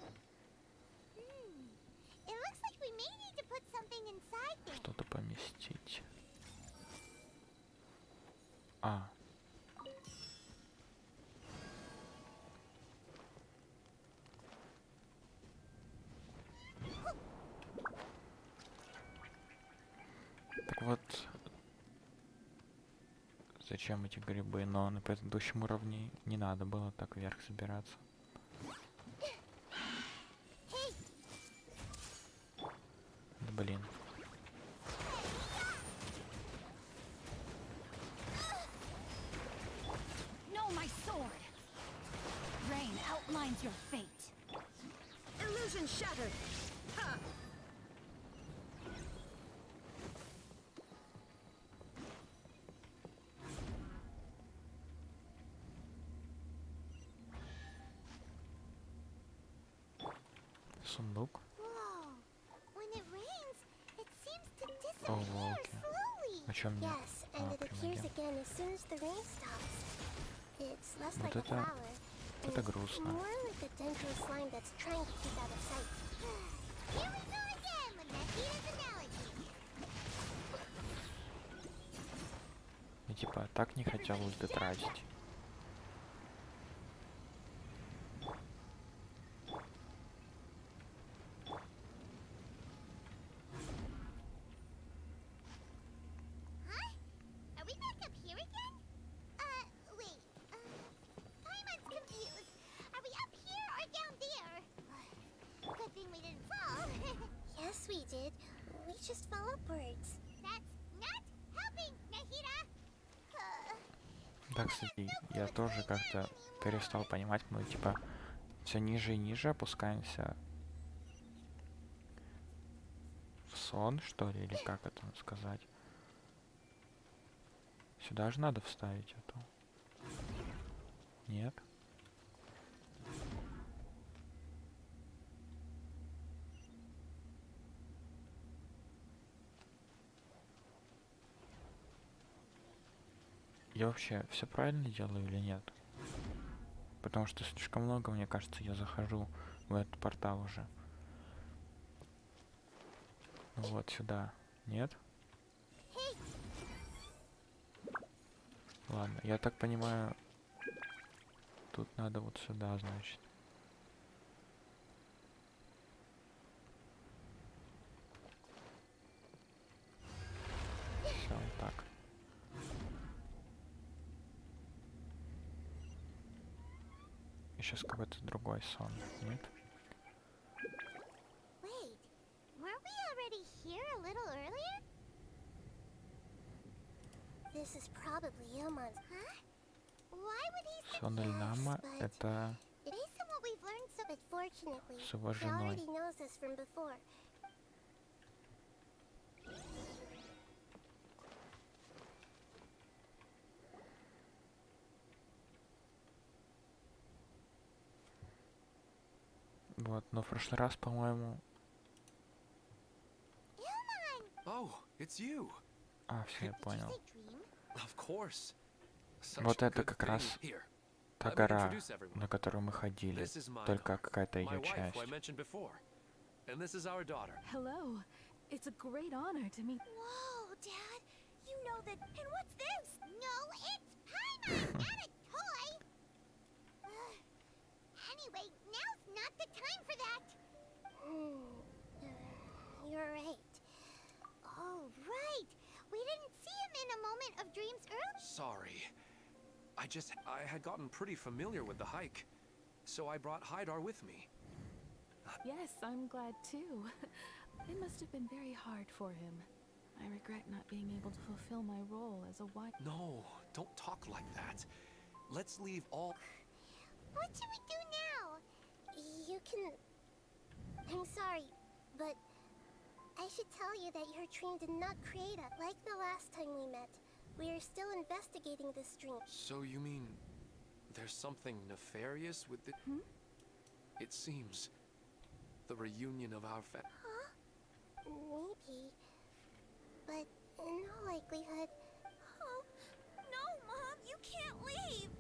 looks like we may need to put something inside there. Что-то поместить. А. Так вот, зачем эти грибы? Но на предыдущем уровне не надо было так вверх забираться. Да блин. No, my sword! Rain outlines your fate. Illusion shattered! Ha! Сундук. Whoa. When it rains, it seems to О, disappear волки. slowly. О чем мне? Yes, and it appears примогем. again as soon as the rain stops. It's less Вот like a это- flower, это and грустно. more like a dendro slime that's trying to keep out of sight. Here we go again with Nahita's analogy. И типа так не хотелось бы тратить. Huh? Are we back up here again? Wait. Paimon's confused. Are we up here or down there? Good thing we didn't fall. Yes, we did. We just fell upwards. That's not helping, Nahita. Да, кстати, я тоже как-то перестал понимать, мы типа все ниже и ниже опускаемся в сон, что ли, или как это сказать. Сюда же надо вставить эту. Нет? Я вообще все правильно делаю или нет? Потому что слишком много, мне кажется, я захожу в этот портал уже. Вот сюда. Нет? Ладно, я так понимаю, тут надо вот сюда, значит. Все, вот так. И сейчас какой-то другой сон, нет? Wait, weren't we already here a little earlier? This is probably Ilmon's. Huh? Why would he Сон Эльнама but- это Based on what we've learned so But fortunately, с его he женой. already knows this from before. Вот, но в прошлый раз, по-моему... Oh, it's you. А, все, я Did you понял. say dream? Of course. Such Вот это good как thing. раз Here, та let me гора, introduce everyone. на которую мы ходили. This is my Только daughter, какая-то my ее wife, часть. who I mentioned before. And this is our daughter. Hello. It's a great honor to meet. Whoa, Dad! You know that. And what's this? No, it's Paimon, not a toy! Anyway, now's not the time for that! You're right. Oh, right! We didn't see him in a moment of dreams earlier. Sorry. I had gotten pretty familiar with the hike. So I brought Haidar with me. Yes, I'm glad too. It must have been very hard for him. I regret not being able to fulfill my role as a wife. No, don't talk like that. Let's leave all... What should we do now? You can... I'm sorry, but I should tell you that your dream did not create us. Like the last time we met, we are still investigating this dream. So you mean there's something nefarious with the... Hmm? It seems the reunion of our Huh? Maybe. But in all likelihood... Oh, no, Mom, you can't leave.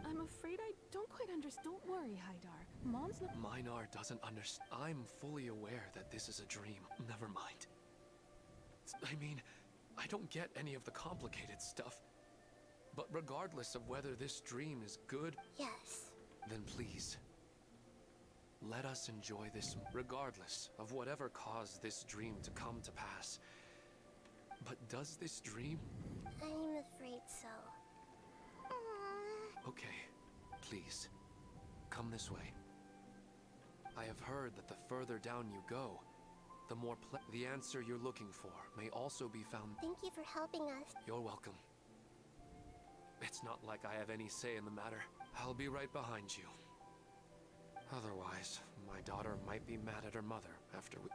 I'm afraid I don't quite understand. Don't worry, Haidar. Mom's not. Minar doesn't understand. I'm fully aware that this is a dream. Never mind. I mean, I don't get any of the complicated stuff. But regardless of whether this dream is good, Yes. then please, let us enjoy this regardless of whatever caused this dream to come to pass. But does this dream? I'm afraid so. Okay, please, come this way. I have heard that the further down you go, the more the answer you're looking for may also be found. Thank you for helping us. You're welcome. It's not like I have any say in the matter. I'll be right behind you. Otherwise, my daughter might be mad at her mother after we...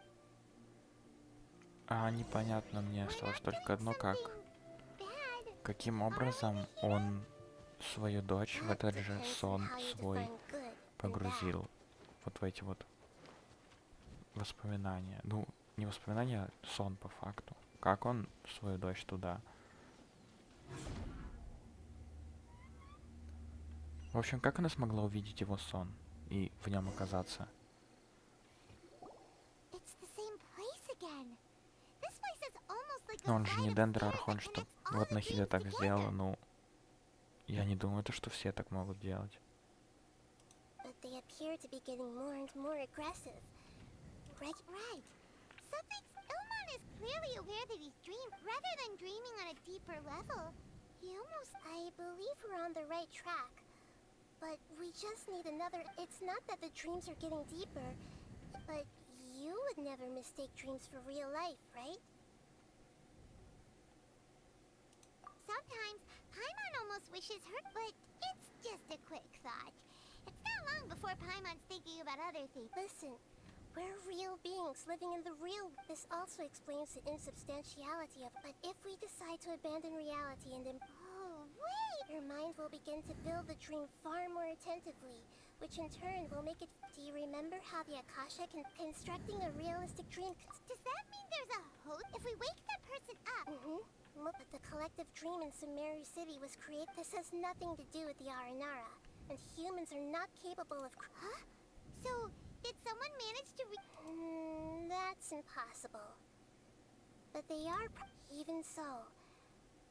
А непонятно мне осталось только одно, как... Каким образом он свою дочь в этот же сон свой погрузил. Вот в эти вот воспоминания. Ну, не воспоминания, а сон по факту. Как он свою дочь туда? В общем, как она смогла увидеть его сон и в нем оказаться? It's the same place again. This place is almost like Но a он же не flight of Дендер stairs, Архон, and что it's all вот the Нахида dreams так together. сделала, ну... Я не думаю, то, что все так могут делать. But they appear to be getting more and more aggressive. Right. Something's... Ilman is clearly aware that he's dreamed, rather than dreaming on a deeper level. He almost... I believe we're on the right track. But we just need another... It's not that the dreams are getting deeper, but you would never mistake dreams for real life, right? Sometimes, Paimon almost wishes her, but it's just a quick thought. It's not long before Paimon's thinking about other things. Listen, we're real beings living in the real... This also explains the insubstantiality of... But if we decide to abandon reality and... Oh, wait! Your mind will begin to build the dream far more attentively, which in turn will make it... Do you remember how the Akasha constructing a realistic dream... Does that mean there's a host? If we wake that person up... But the collective dream in Sumeru City was created... This has nothing to do with the Aranara, and humans are not capable of... Huh? So, did someone manage to That's impossible. But they are... Even so...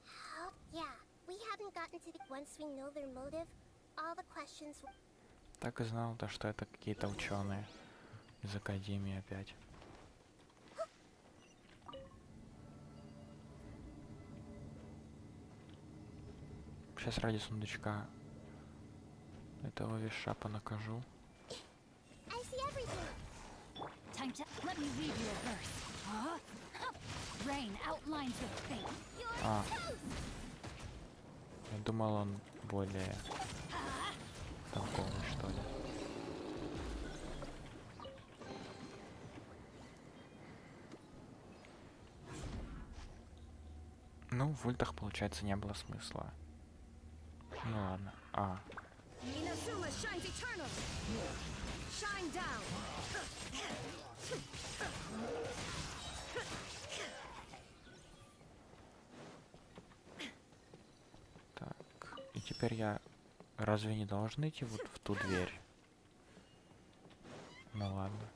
How... Yeah, we haven't gotten to the... Once we know their motive, all the questions... Так и знал, то, что это какие-то ученые из Академии опять. Сейчас ради сундучка этого вишапа накажу. I see everything. Time to let me read you a verse. Huh? Rain outlines your fate. А, я думал, он более толковый, что ли. Ну, в ультах, получается, не было смысла. Ну ладно. А. Inazuma shines eternal. Shine down. Так. И теперь я разве не должен идти вот в ту дверь? Ну ладно.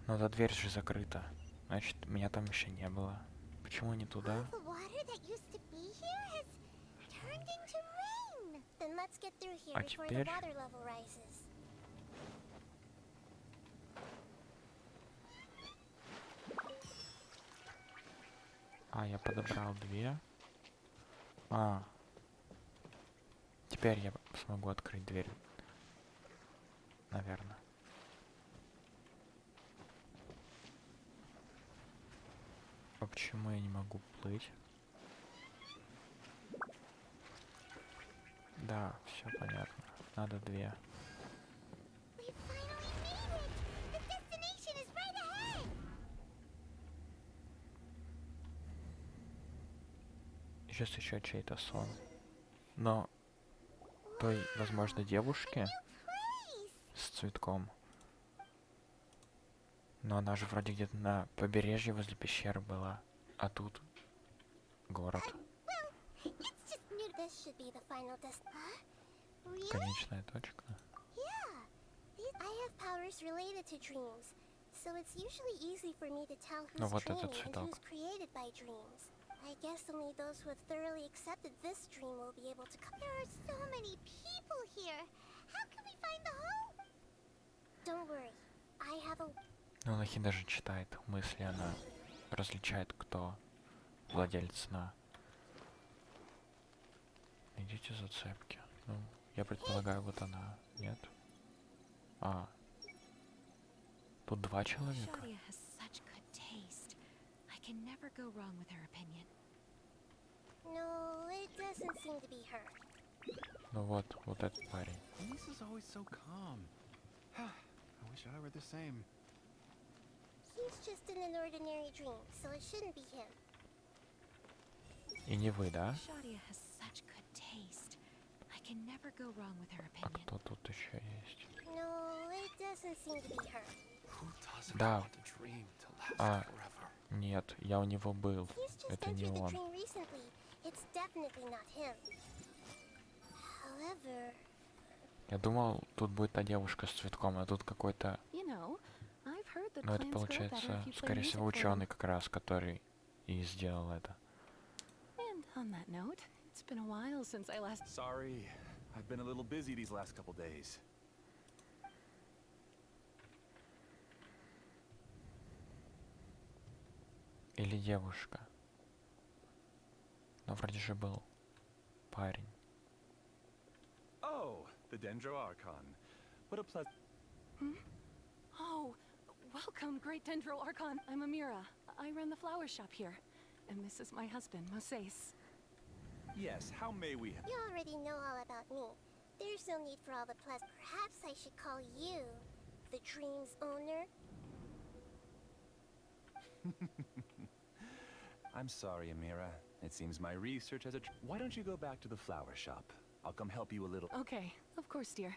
Но эта дверь же закрыта. Значит, меня там еще не было. Почему не туда? All the water that used to be here has turned into rain. Then let's get through here А before the теперь... water level rises. А, я подобрал две. А. Теперь я смогу открыть дверь. Наверное. А почему я не могу плыть? Да, все понятно. Надо две. We finally made it. The destination is right ahead. Сейчас еще чей-то сон. Но той, возможно, девушки с цветком. Но она же вроде где-то на побережье возле пещеры была. А тут город. It's just new. This should be the final Really? Конечная точка. Yeah. I have powers related to dreams, so it's usually easy for me to tell Ну who's вот dreaming этот and цветок. who's created by dreams. I guess only those who have thoroughly accepted this dream will be able to... There are so many people here. How can we find the home? Don't worry. I have a... Ну, Нахи даже читает мысли, она различает, кто владелец сна. Идите зацепки. Ну, я предполагаю, вот она. Нет? А. Тут два человека. Shadia has such good taste. I can never go wrong with her opinion. No, it doesn't seem to be her. Ну вот, вот этот парень. Lisa's always so calm. I wish I were the same. He's just in an ordinary dream, so it shouldn't be him. И не вы, да? Shadia has such good taste. I can never go wrong with her А opinion. кто тут еще есть? No, it doesn't seem to be her. Who doesn't Да. want a dream to last А, forever? нет, я у него был. He's just Это не entered the он. dream recently. It's definitely not him. However, Я думал, тут будет та девушка с цветком, а тут какой-то... You know, I've heard that Ну, это plants grow better получается, if you play скорее всего, music for them. ученый как раз, который и сделал это. And on that note, it's been a while since I last. Sorry, I've been a little busy these last couple days. Или девушка. Но вроде же был парень. Oh, the Dendro Archon. What a pleasant... Oh, welcome, Great Dendro Archon. I'm Amira. I run the flower shop here. And this is my husband, Moses. Yes, how may we... you already know all about me. There's no need for all the plus. Perhaps I should call you the dream's owner? I'm sorry, Amira. It seems my research has a... Why don't you go back to the flower shop? I'll come help you a little... Okay, of course, dear.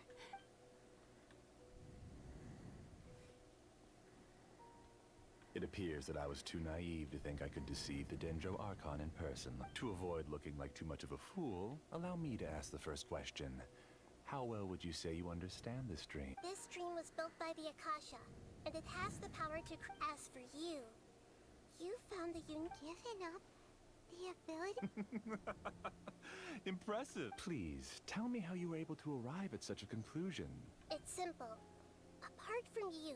It appears that I was too naive to think I could deceive the Dendro Archon in person. To avoid looking like too much of a fool, allow me to ask the first question. How well would you say you understand this dream? This dream was built by the Akasha, and it has the power to as for you. You found the Given up the ability. Impressive. Please, tell me how you were able to arrive at such a conclusion. It's simple. Apart from you,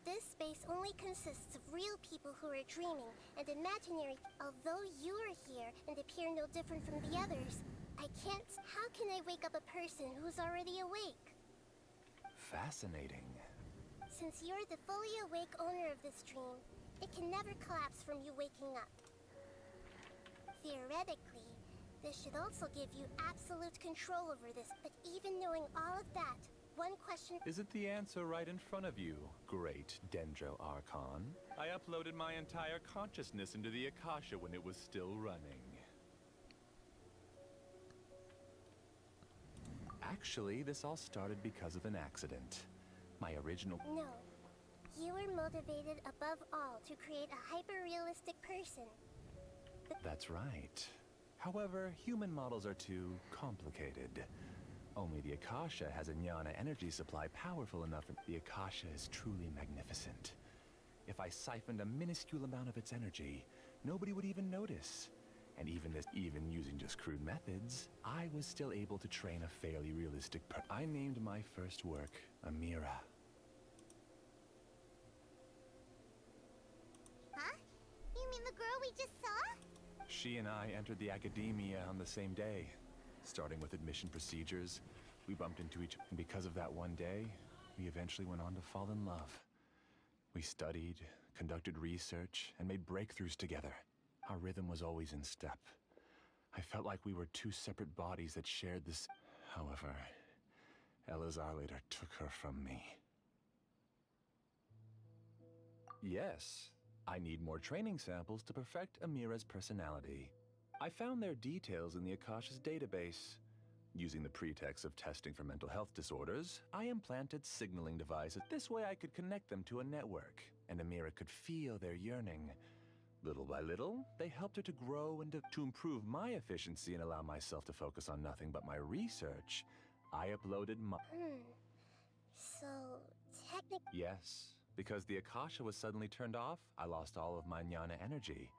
this space only consists of real people who are dreaming and imaginary. Although you are here and appear no different from the others, I can't. How can I wake up a person who's already awake? Fascinating. Since you're the fully awake owner of this dream, it can never collapse from you waking up. Theoretically, this should also give you absolute control over this, but even knowing all of that, one question... Isn't the answer right in front of you, great Dendro Archon? I uploaded my entire consciousness into the Akasha when it was still running. Actually, this all started because of an accident. My original... No. You were motivated above all to create a hyper-realistic person. That's right. However, human models are too complicated. Only the Akasha has a jnana energy supply powerful enough. The Akasha is truly magnificent. If I siphoned a minuscule amount of its energy, nobody would even notice. And even using just crude methods, I was still able to train a fairly realistic I named my first work Amira. Huh? You mean the girl we just saw? She and I entered the academia on the same day. Starting with admission procedures, we bumped into each other. And because of that one day, we eventually went on to fall in love. We studied, conducted research, and made breakthroughs together. Our rhythm was always in step. I felt like we were two separate bodies that shared this. However, Elazar later took her from me. Yes, I need more training samples to perfect Amira's personality. I found their details in the Akasha's database. Using the pretext of testing for mental health disorders, I implanted signaling devices. This way I could connect them to a network, and Amira could feel their yearning. Little by little, they helped her to grow and to improve my efficiency and allow myself to focus on nothing but my research. I uploaded my... So, technically... Yes, because the Akasha was suddenly turned off, I lost all of my jnana energy.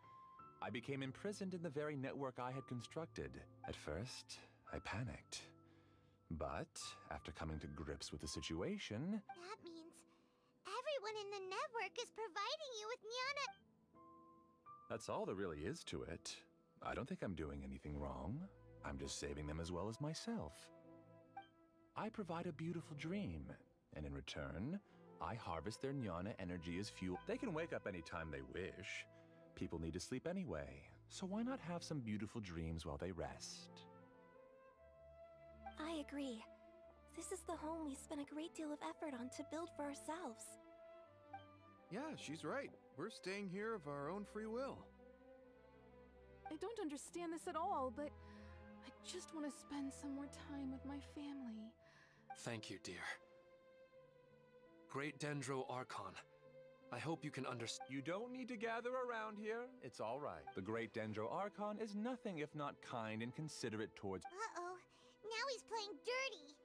I became imprisoned in the very network I had constructed. At first, I panicked. But, after coming to grips with the situation... That means everyone in the network is providing you with jnana. That's all there really is to it. I don't think I'm doing anything wrong. I'm just saving them as well as myself. I provide a beautiful dream, and in return, I harvest their jnana energy as fuel. They can wake up anytime they wish. People need to sleep anyway, so why not have some beautiful dreams while they rest? I agree. This is the home we spent a great deal of effort on to build for ourselves. Yeah, she's right. We're staying here of our own free will. I don't understand this at all, but I just want to spend some more time with my family. Thank you, dear. Great Dendro Archon, I hope you can understand. You don't need to gather around here. It's all right. The Great Dendro Archon is nothing if not kind and considerate towards... Uh-oh. Now he's playing dirty.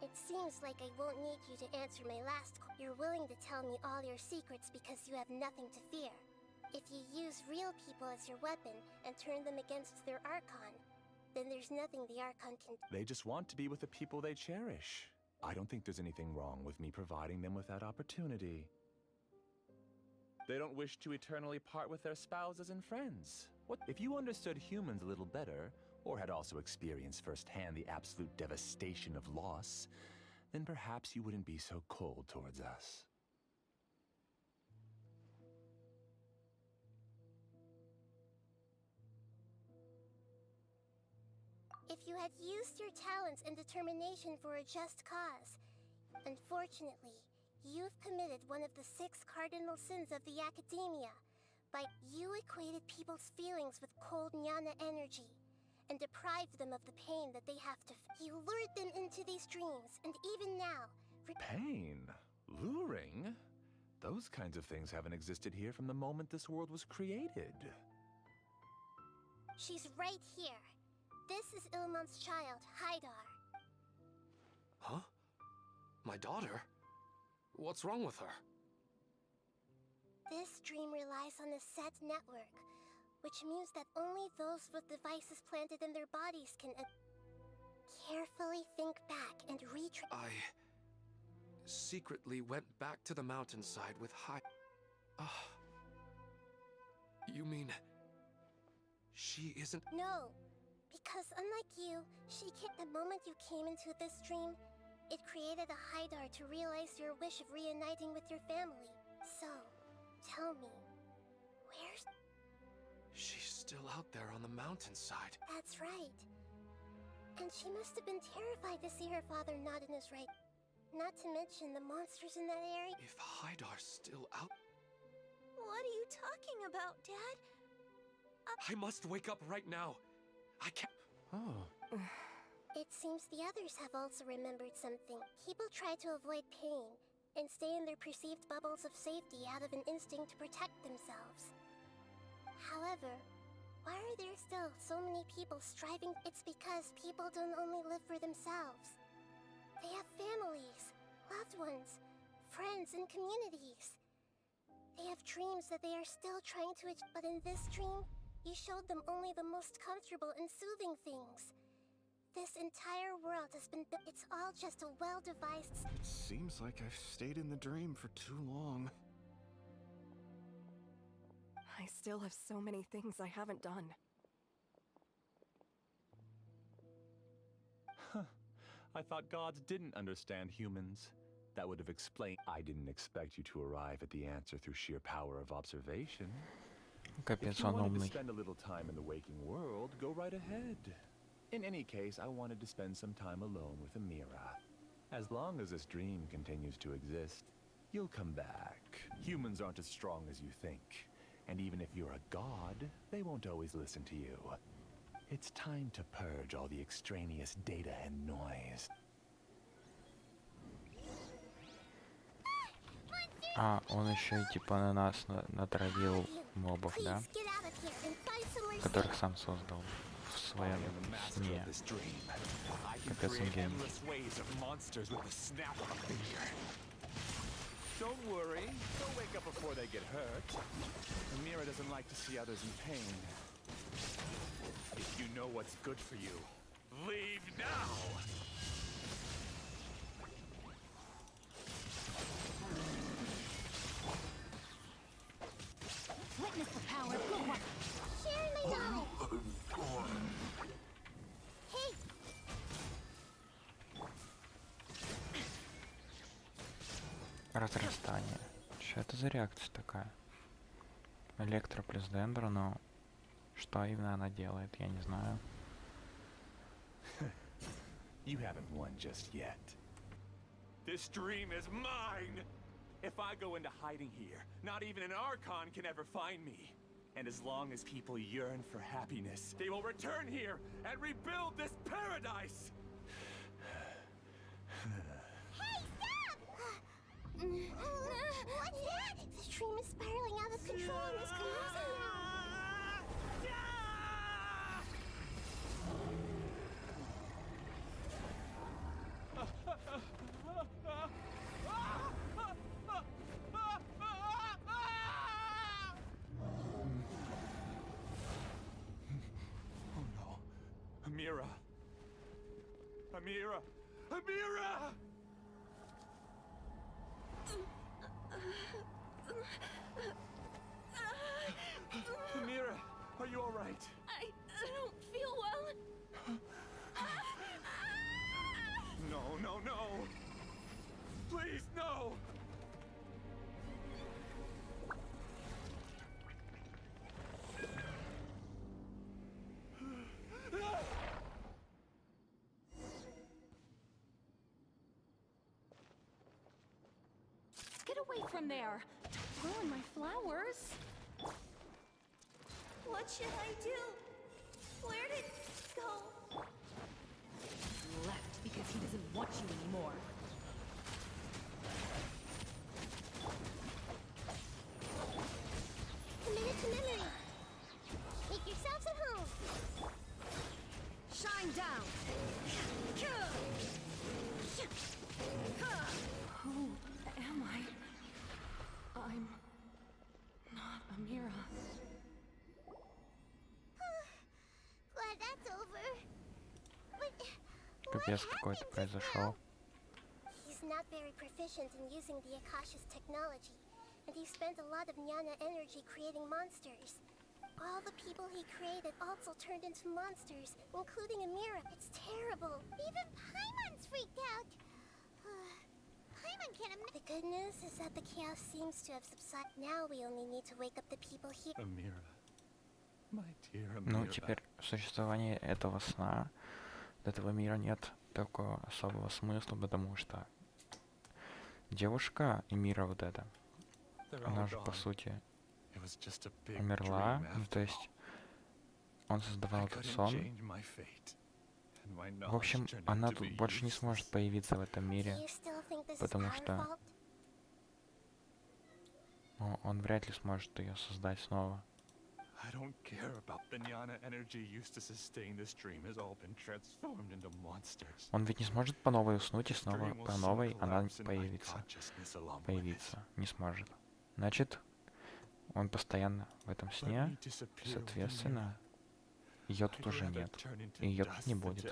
It seems like I won't need you to answer my last call. You're willing to tell me all your secrets because you have nothing to fear. If you use real people as your weapon and turn them against their Archon, then there's nothing the Archon can do. They just want to be with the people they cherish. I don't think there's anything wrong with me providing them with that opportunity. They don't wish to eternally part with their spouses and friends. What if you understood humans a little better, or had also experienced firsthand the absolute devastation of loss, then perhaps you wouldn't be so cold towards us. If you had used your talents and determination for a just cause, unfortunately, you've committed one of the 6 cardinal sins of the Academia. By you equated people's feelings with cold Jnana energy, and deprived them of the pain that they have to You lured them into these dreams, and even now... Pain? Luring? Those kinds of things haven't existed here from the moment this world was created. She's right here. This is Ilmon's child, Haidar. Huh? My daughter? What's wrong with her? This dream relies on a set network, which means that only those with devices planted in their bodies can carefully think back and I secretly went back to the mountainside with You mean she isn't? No, because unlike you, the moment you came into this dream, it created a Haidar to realize your wish of reuniting with your family. So, tell me, where's... She's still out there on the mountainside. That's right. And she must have been terrified to see her father not in his right... Not to mention the monsters in that area. If Haidar's still out... What are you talking about, Dad? I must wake up right now. I can't... Oh. It seems the others have also remembered something. People try to avoid pain and stay in their perceived bubbles of safety out of an instinct to protect themselves. However, why are there still so many people striving? It's because people don't only live for themselves. They have families, loved ones, friends, and communities. They have dreams that they are still trying to achieve. But in this dream, you showed them only the most comfortable and soothing things. This entire world has been built. It's all just a well-devised... It seems like I've stayed in the dream for too long. I still have so many things I haven't done. Huh. I thought gods didn't understand humans. That would have explained... I didn't expect you to arrive at the answer through sheer power of observation. If you wanted to spend a little time in the waking world, go right ahead. In any case, I wanted to spend some time alone with Amira. As long as this dream continues to exist, you'll come back. Humans aren't as strong as you think. And even if you're a god, they won't always listen to you. It's time to purge all the extraneous data and noise. А, он еще и типа на нас натравил мобов, да? Которых сам создал в своем сне. Капец, он гений. Don't worry, they'll wake up before they get hurt. Amira doesn't like to see others in pain. If you know what's good for you, leave now! Witness the power of good work. Share my knowledge. Hey! Разрастание. Что это за реакция такая? Электро плюс дендро, но что именно она делает, я не знаю. You haven't won just yet. This dream is mine! If I go into hiding here, not even an Archon can ever find me. And as long as people yearn for happiness, they will return here and rebuild this paradise! Hey, stop! What's that? The stream is spiraling out of control and is collapsing now. Amira! Amira! Amira! Amira, are you all right? I don't feel well. No, no, no! Please, no! Get away from there! Don't ruin my flowers! What should I do? Where did it go? Left because he doesn't want you anymore. Commit it to memory. Make yourselves at home. Shine down! Who am I? I'm not Amira. Glad that's over. But Капец какой-то произошел. He's not very proficient in using the Akasha's technology, and he spent a lot of Jnana energy creating monsters. All the people he created also turned into monsters, including Amira. It's terrible. even Paimon's freaked out. Paimon can't The good news is that the chaos seems to have subsided. Now we only need to wake up the people here. Amira. My dear Amira. Ну, теперь в существовании этого сна, этого мира нет такого особого смысла, потому что девушка Эмира вот эта, она же по сути умерла, ну, то есть он создавал этот сон. В общем, она тут больше не сможет появиться в этом мире, потому что он вряд ли сможет ее создать снова. I don't care about the Jnana energy used to sustain this dream has all been transformed into monsters. Он ведь не сможет по новой уснуть и снова по новой она появится. Появиться не сможет. Значит, он постоянно в этом сне, соответственно, ее тут уже нет. И ее тут не будет.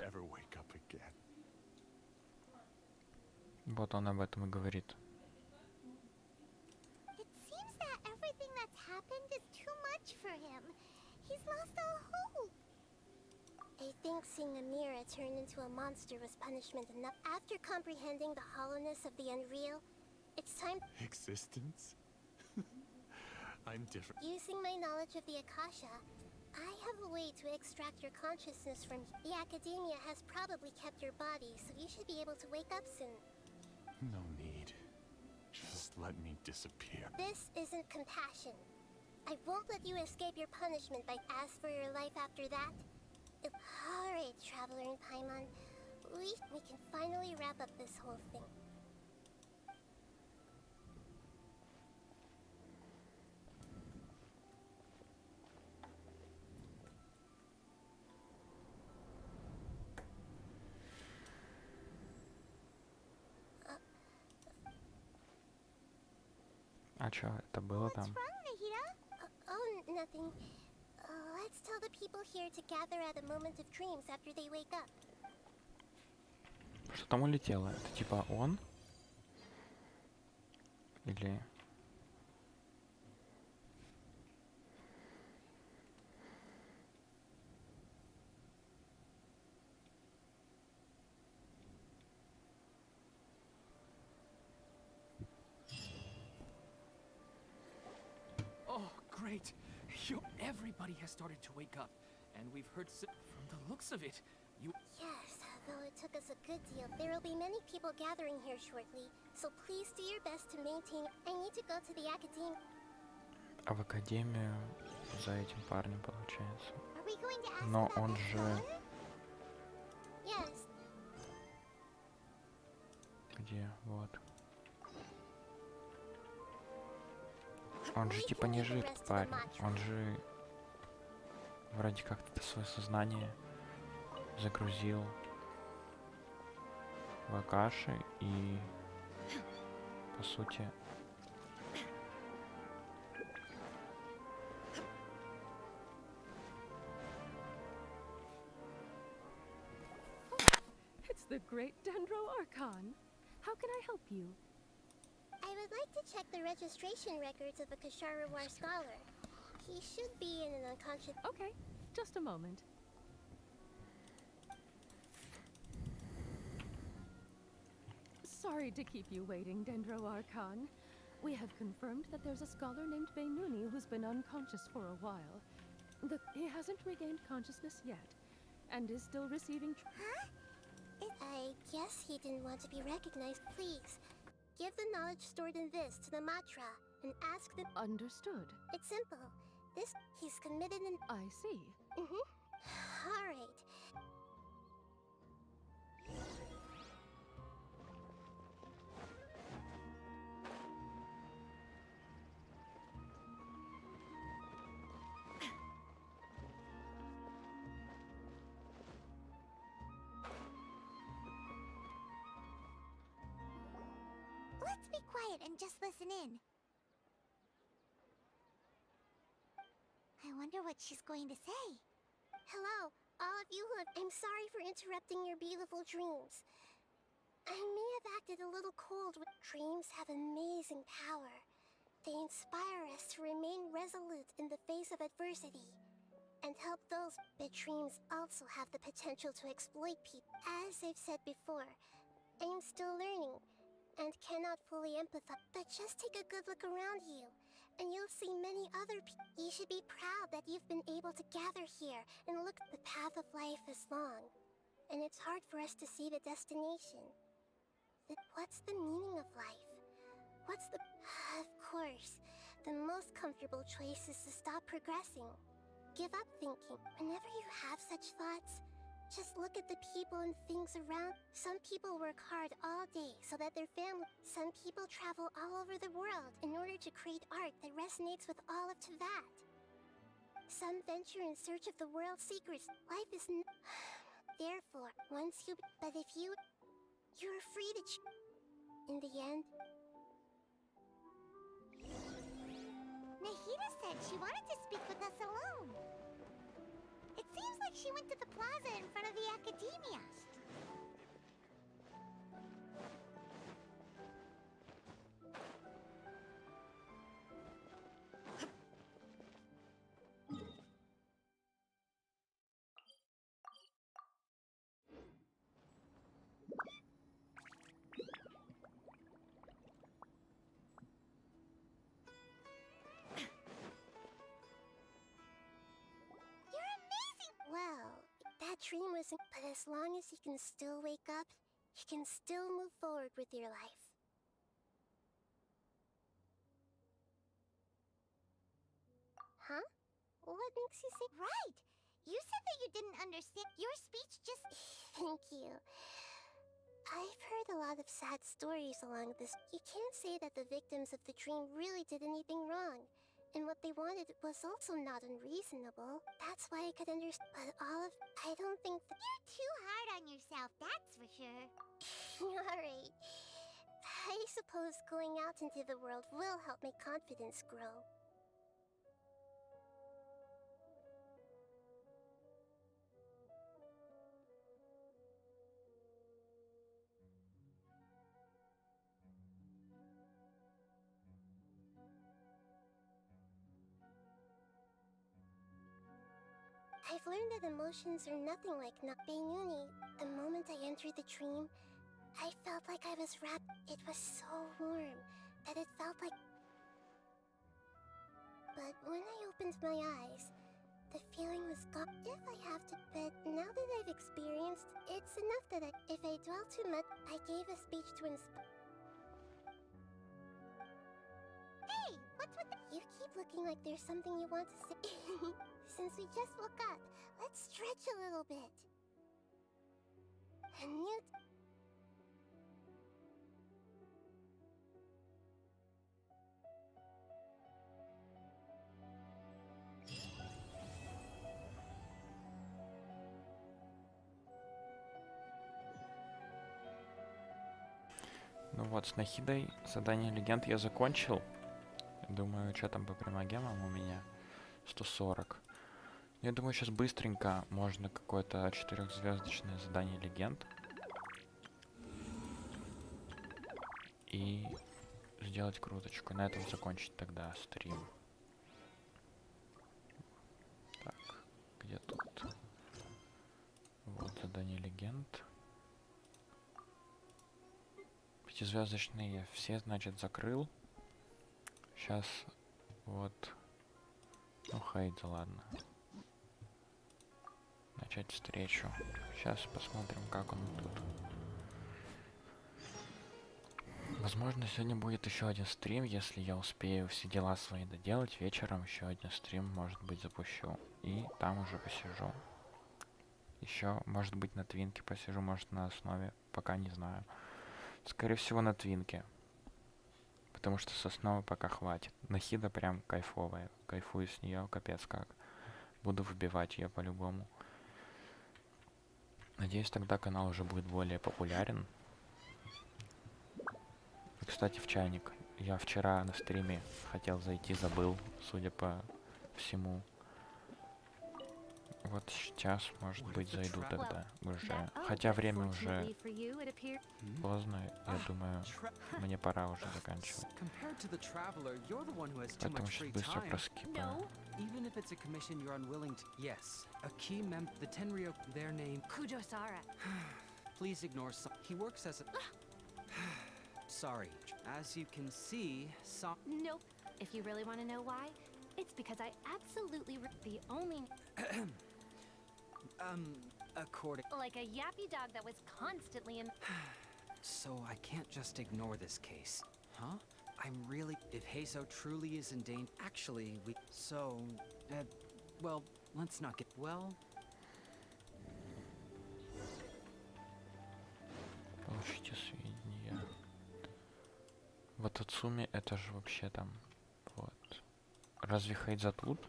Вот он об этом и говорит. everything that's happened is too much for him. He's lost all hope. I think seeing Amira turn into a monster was punishment enough. After comprehending the hollowness of the unreal, it's time. Existence? I'm different. Using my knowledge of the Akasha, I have a way to extract your consciousness from you. The academia has probably kept your body, so you should be able to wake up soon. No need. Just let me disappear. This isn't compassion. I won't let you escape your punishment by ask for your life after that. Alright, Traveler in Paimon. We can finally wrap up this whole thing. А чё это было там? Oh, nothing. Let's tell the people here to gather at a moment of dreams after they wake up. Что там улетело? Это типа он? Или... Oh, great! Everybody has started to wake up, and we've heard from the looks of it. Yes, though it took us a good deal. There will be many people gathering here shortly, so please do your best to maintain. I need to go to the academy. А в академию за этим парнем получается. Are we going to ask Но about он that же... scholar? Yes. Где? Вот. Он же типа не жид, парень. Он же вроде как-то свое сознание загрузил в Акаши и по сути It's the great Dendro Archon. How can I help you? I would like to check the registration records of a Kashara War scholar. He should be in an unconscious... Okay, just a moment. Sorry to keep you waiting, Dendro Archon. We have confirmed that there's a scholar named Beinuni who's been unconscious for a while. He hasn't regained consciousness yet, and is still receiving... Huh? I guess he didn't want to be recognized. Please, give the knowledge stored in this to the Matra and ask them... Understood. It's simple. He's committed an... I see. Alright. Let's be quiet and just listen in. I wonder what she's going to say. Hello, all of you who have... I'm sorry for interrupting your beautiful dreams. I may have acted a little cold. Dreams have amazing power. They inspire us to remain resolute in the face of adversity and help those. But dreams also have the potential to exploit people. As I've said before, I am still learning and cannot fully empathize. But just take a good look around you, and you'll see many other people. You should be proud that you've been able to gather here and look. The path of life is long, and it's hard for us to see the destination. What's the meaning of life? What's the... Of course, the most comfortable choice is to stop progressing. Give up thinking. Whenever you have such thoughts, just look at the people and things around. Some people work hard all day so that their family... Some people travel all over the world in order to create art that resonates with all of Teyvat. Some venture in search of the world's secrets. Life is Therefore, once you... But if you... You're free to In the end... Nahida said she wanted to speak with us alone. It seems like she went to the plaza in front of the academia. Well, that dream wasn't... But as long as you can still wake up, you can still move forward with your life. Huh? What makes you say... Right! You said that you didn't understand. Your speech just... Thank you. I've heard a lot of sad stories along this. You can't say that the victims of the dream really did anything wrong. And what they wanted was also not unreasonable. That's why I could understand. But all of... I don't think that... You're too hard on yourself, that's for sure. Alright. I suppose going out into the world will help my confidence grow. I've learned that emotions are nothing like Beinuni. The moment I entered the dream, I felt like I was wrapped. It was so warm that it felt like... But when I opened my eyes, The feeling was gone. If I have to, but now that I've experienced, it's enough that if I dwell too much, I gave a speech to inspire. Hey, what's with the... You keep looking like there's something you want to say. Since we just woke up, let's stretch a little bit. And you... Ну вот, с Нахидой задание легенд я закончил. Думаю, что там по примогемам у меня? 140. Я думаю, сейчас быстренько можно какое-то 4-звездочное задание легенд. И сделать круточку. На этом закончить тогда стрим. Так, где тут? Вот задание легенд. 5-звездочные я все, значит, закрыл. Сейчас вот... Ну, Хейдза, ладно. Начать встречу. Сейчас посмотрим, как он тут. Возможно, сегодня будет еще один стрим, если я успею все дела свои доделать. Вечером еще один стрим, может быть, запущу. И там уже посижу. Еще, может быть, на твинке посижу, может, на основе. Пока не знаю. Скорее всего, на твинке. Потому что с основы пока хватит. Нахида прям кайфовая. Кайфую с нее, капец как. Буду выбивать ее по-любому. Надеюсь, тогда канал уже будет более популярен. И, кстати, в чайник. Я вчера на стриме хотел зайти, забыл, судя по всему. Вот сейчас, может быть, зайду тогда уже. Хотя время уже поздно, я думаю, мне пора уже заканчивать. Поэтому сейчас быстро проскипаю. Even if it's a commission you're unwilling to. Yes, a key the Tenryo, their name. Kujosara. Please ignore some. He works as a. Sorry. As you can see, Nope. If you really want to know why, it's because I absolutely the only. According. Like a yappy dog that was constantly in. So I can't just ignore this case, huh? I'm really. If Heiso truly is in danger, actually, we. So, well, let's not get. Well. Получите сведения. Вот Ацуми, это же вообще там. Вот. Разве Хейдза тут?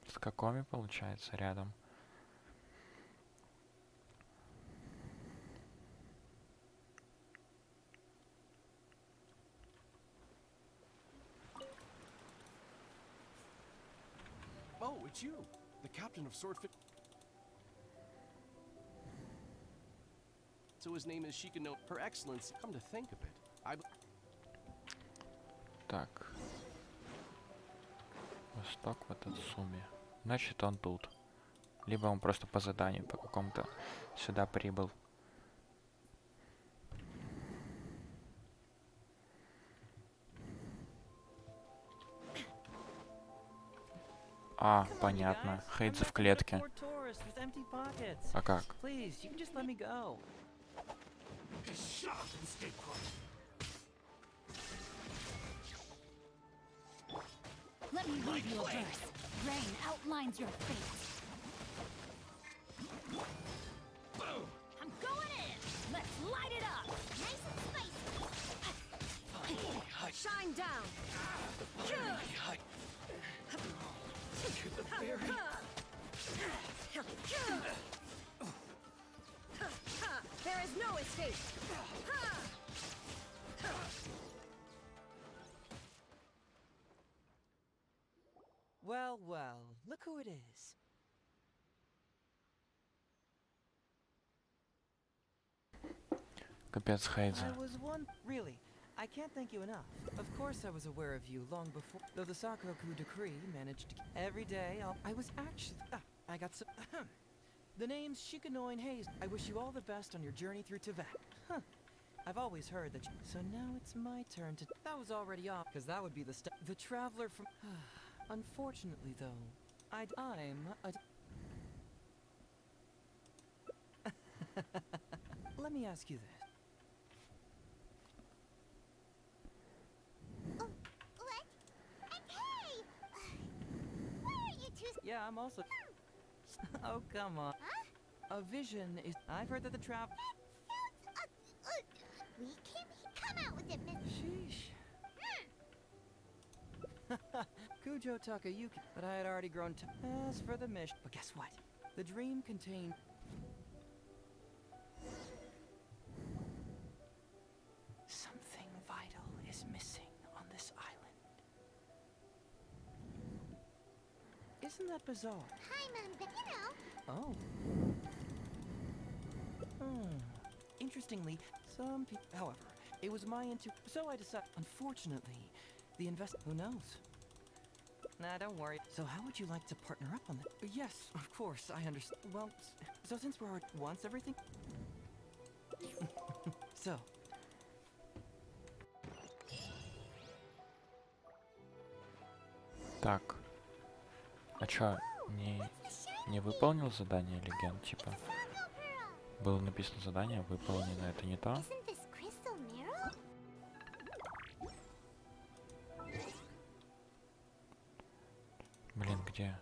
С Какоми, получается, рядом. Oh, it's you, the captain of Swordfish. So his name is Shikano. Her Excellency. Come to think of it, Так. Восток в этот сумме. Значит, он тут. Либо он просто по заданию, по какому-то сюда прибыл. А, понятно. Хейдза в клетке. А как? Let me read you a verse. Rain outlines your fate. I'm going in. Let's light it up. Nice and spicy. Shine down. There is no escape. Well, well, look who it is. Капец, Хейдза. I was one. Really, I can't thank you enough. Of course, I was aware of you long before. Though the Sakuroku decree managed to. Every day, I was actually. I got so. The name's Shikanoin Hayes. I wish you all the best on your journey through Tibet. Huh. I've always heard that. So now it's my turn to. That was already off, because that would be the stuff. The traveler from. Unfortunately, though, I'm a... Let me ask you this. What? And hey! Why are you two... Yeah, I'm also... Oh, come on. Huh? A vision is... I've heard that the trap... We can come out with it, Miss... Sheesh. Kujo Takayuki, but I had already grown to... As for the mission... But guess what? The dream contained... Something vital is missing on this island. Isn't that bizarre? But you know... Oh. Interestingly, some people... However, it was my So I decided... Unfortunately, the Who knows? Nah, don't worry. So how would you like to partner up on that? Yes, of course, I understand. Well, so since we're already... Once everything... So... Так. А чё, не выполнил задание легенд, типа? Было написано задание, выполнено, это не то? Isn't this crystal mirror? Блин, где?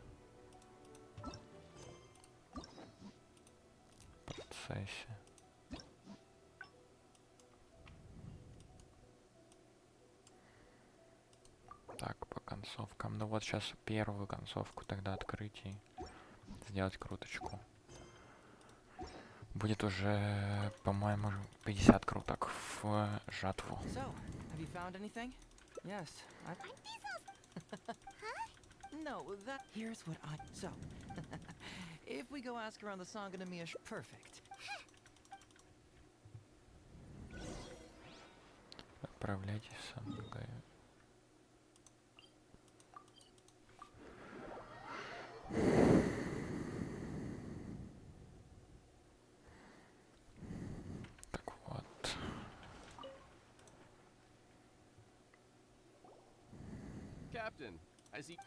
Процессе. Так, по концовкам. Ну вот сейчас первую концовку тогда открыть и сделать круточку. Будет уже, по-моему, 50 круток в жатву. So, have you found anything? Yes, No, that... Here's what I... So, if we go ask around the Sanganamiya... Perfect. Отправляйтесь в Сангай. Так вот. Captain, I see.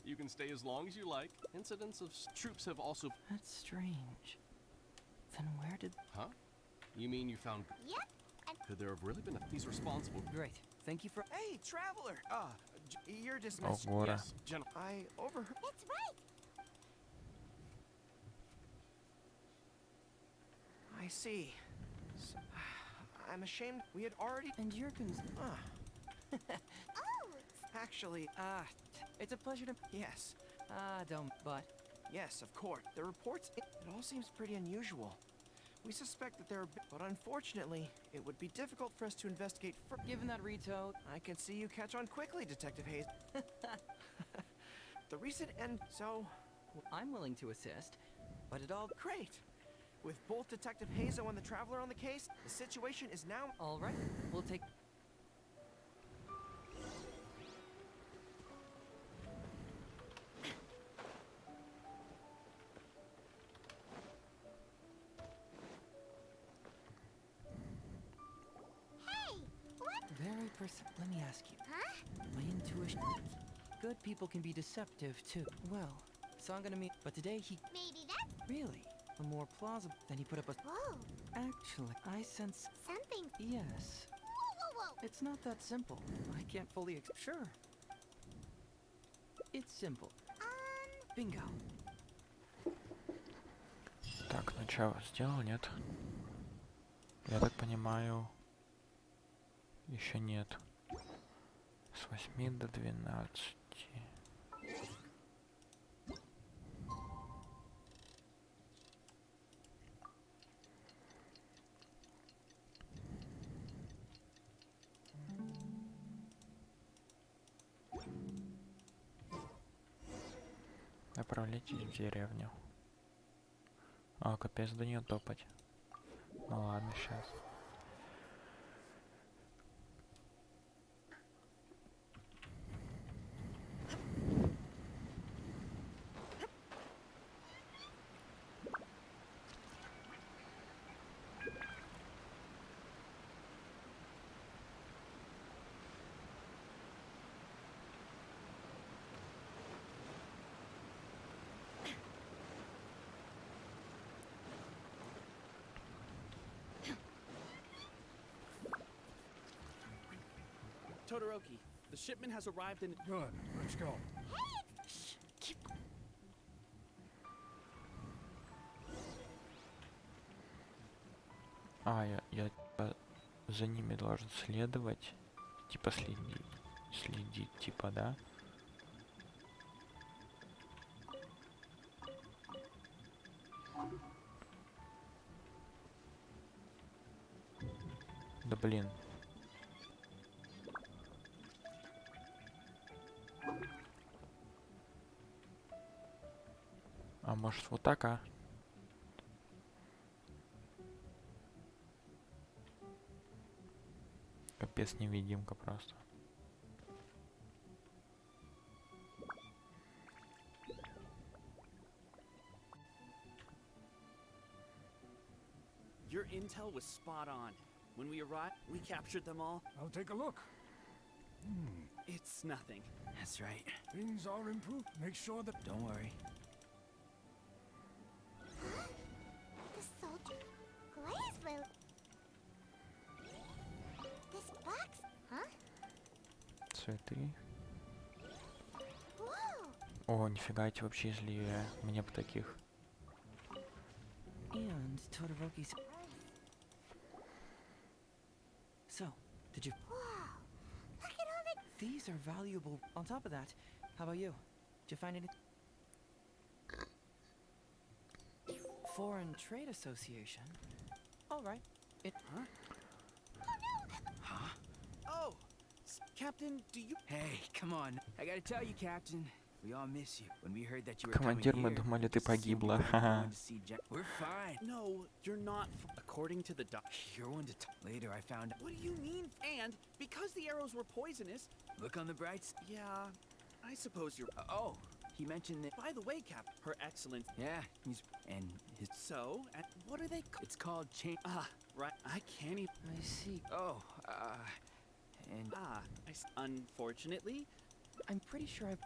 You can stay as long as you like. Incidents of troops have also... That's strange. Then where did... Huh? You mean you found... Yep. Could there have really been... He's responsible... Great. Thank you for... Hey, traveler! You're Oh, dismissed. water. Yes, General. I overheard... That's right. I see. I'm ashamed we had already... And you're Oh. Actually, it's a pleasure to... yes. Don't... But... Yes, of course. The reports... It all seems pretty unusual. We suspect that there are... But unfortunately, it would be difficult for us to investigate for... Given that Rito... I can see you catch on quickly, Detective Hayes. The recent end... So... I'm willing to assist, but it all... Great! With both Detective Hazo and the Traveler on the case, the situation is now... All right, we'll take... Hey, what? Very Let me ask you. Huh? My intuition... Good people can be deceptive, too. Well, Sanganami... But today he... Maybe that's... Really? A more plausible... Then he put up a... Whoa. Actually, I sense... Something... Yes. Whoa. It's not that simple. I can't fully... Sure. It's simple. Bingo. Так, ну чё, сделал, нет? Я так понимаю, еще нет. С 8 до 12. Направляйтесь в деревню. А, капец, до нее топать. Ну ладно, сейчас. Todoroki. The shipment has arrived in. Good. Let's go. Я типа за ними должен следовать. Типа следить, типа, да? Да блин. А может вот так, а? Капец, невидимка просто. Your intel was spot on. When we arrived, we captured them all. I'll take a look. It's nothing. That's right. Things are improved. Make sure that. Don't worry. The soldier? Glazewell. This box? Huh? Цветы. Whoa! О, нифига, эти вообще злее. Мне бы таких. And Todoroki's. So, did you? Wow! Look at all the. These are valuable. On top of that, how about you? Did you find any? Foreign Trade Association. All right. Huh? Huh? Oh, Captain, do you? Hey, come on. I gotta tell you, Captain. We all miss you. When we heard that you were Командир, coming мы here, думали, ты just assumed you погибла. weren't going to see Jack. We're fine. No, you're not. According to the doc. You're one to later I found out. What do you mean? And because the arrows were poisonous. Look on the bright side. Yeah, I suppose you're. Oh, he mentioned that. By the way, Cap, Her Excellence. Yeah, he's and his. So, what are they? It's called chain. Ah, right. I can't even. I see. Oh, and unfortunately, I'm pretty sure I've.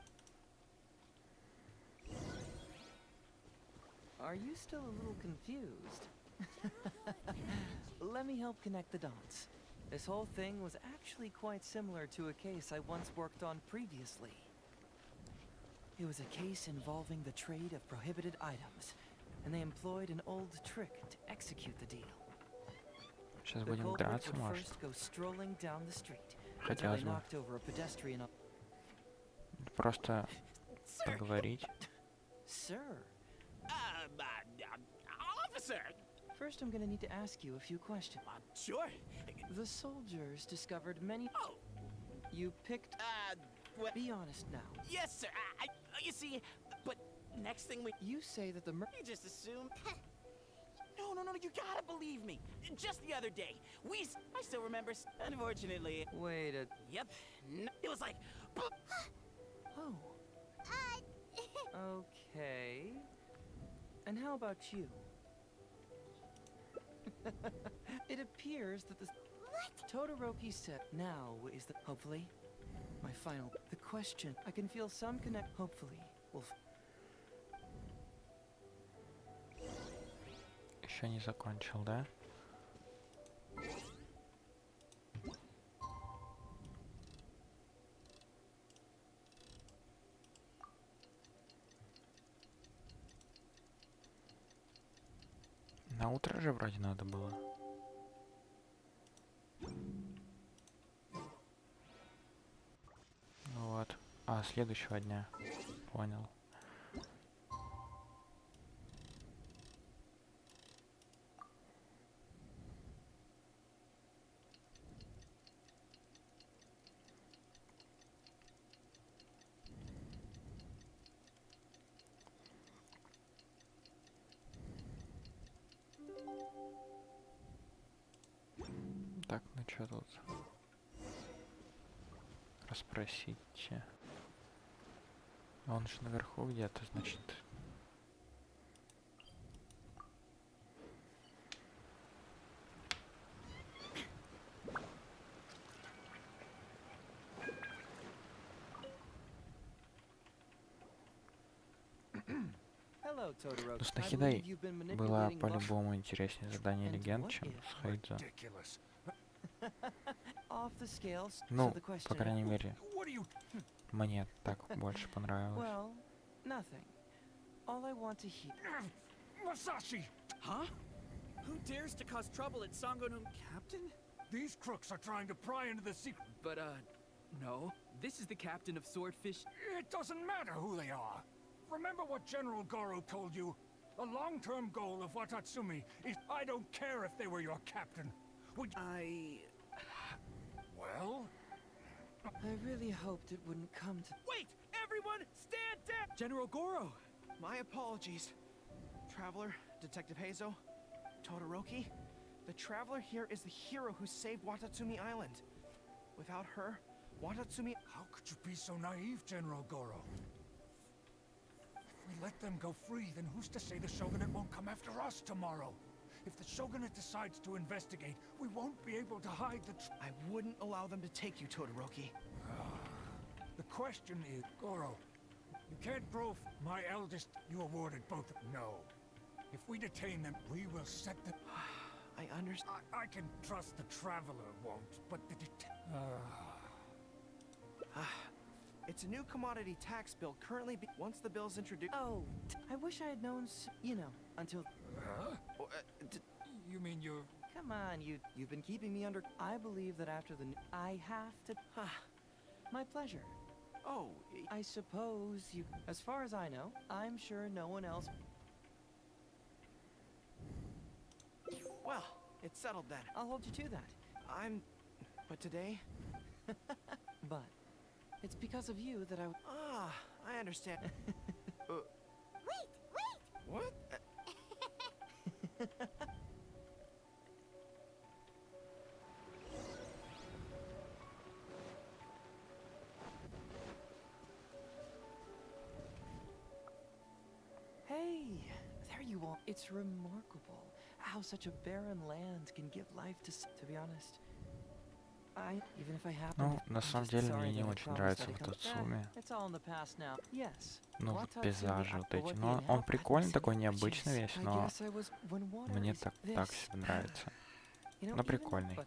Are you still a little confused? Let me help connect the dots. This whole thing was actually quite similar to a case I once worked on previously. It was a case involving the trade of prohibited items, and they employed an old trick to execute the deal. Сейчас The будем culprit драться, would может. first go strolling down the street until Хотелось they бы. knocked over a pedestrian. Просто поговорить. Sir. Officer! First, I'm gonna need to ask you a few questions. Sure. The soldiers discovered many. Oh! You picked. What? Be honest now. Yes, sir. You see, but next thing we. You say that the You just assume. No, you gotta believe me. Just the other day, I still remember. Unfortunately. Wait a. Yep. It was like. Oh. Okay. And how about you? It appears that the Todoroki said now is the hopefully my final the question. I can feel some connect. Hopefully, will. Еще не закончил, да? На утро же вроде надо было. Вот. А, следующего дня. Понял. Так, ну что тут? Расспросите. Он же наверху где-то, значит. Hello, Todoroki. Ну, с I Нахидой believe you've been было manipulating по-любому интереснее задание And легенд, what чем if- с Хайдзо. Ridiculous. off the scales. Ну, So the по question. крайней мере, What are you... мне так больше понравилось. Well, nothing. All I want to hear. Masashi! Huh? Who dares to cause trouble at Sangono? Captain? These crooks are trying to pry into the secret. But, no. This is the captain of Swordfish. It doesn't matter who they are. Remember what General Goro told you? A long-term goal of Watatsumi is... I don't care if they were your captain. Would... Well? I really hoped it wouldn't come to. Wait! Everyone, stand down! General Goro! My apologies. Traveler, Detective Heizo, Todoroki. The Traveler here is the hero who saved Watatsumi Island. Without her, Watatsumi... How could you be so naive, General Goro? If we let them go free, then who's to say the Shogunate won't come after us tomorrow? If the Shogunate decides to investigate, we won't be able to hide the I wouldn't allow them to take you, Todoroki. The question is, Goro, you can't grow my eldest... You awarded both... No. If we detain them, we will set them... I understand. I can trust the Traveler won't, but the It's a new commodity tax bill currently once the bill's introduced. Oh, I wish I had known, you know, until... You mean you're... Come on, you've been keeping me under... I believe that after the... I have to... My pleasure. Oh, I suppose you... As far as I know, I'm sure no one else... Well, it's settled then. I'll hold you to that. But today... But... It's because of you that I understand. Wait! What? Hey, there you are. It's remarkable how such a barren land can give life to be honest. Even if I happen Ну, на самом деле, мне не очень нравится вот этот Суми. Ну, вот пейзажи вот эти. Но он прикольный, такой необычный весь, но мне так себе нравится. Но прикольный.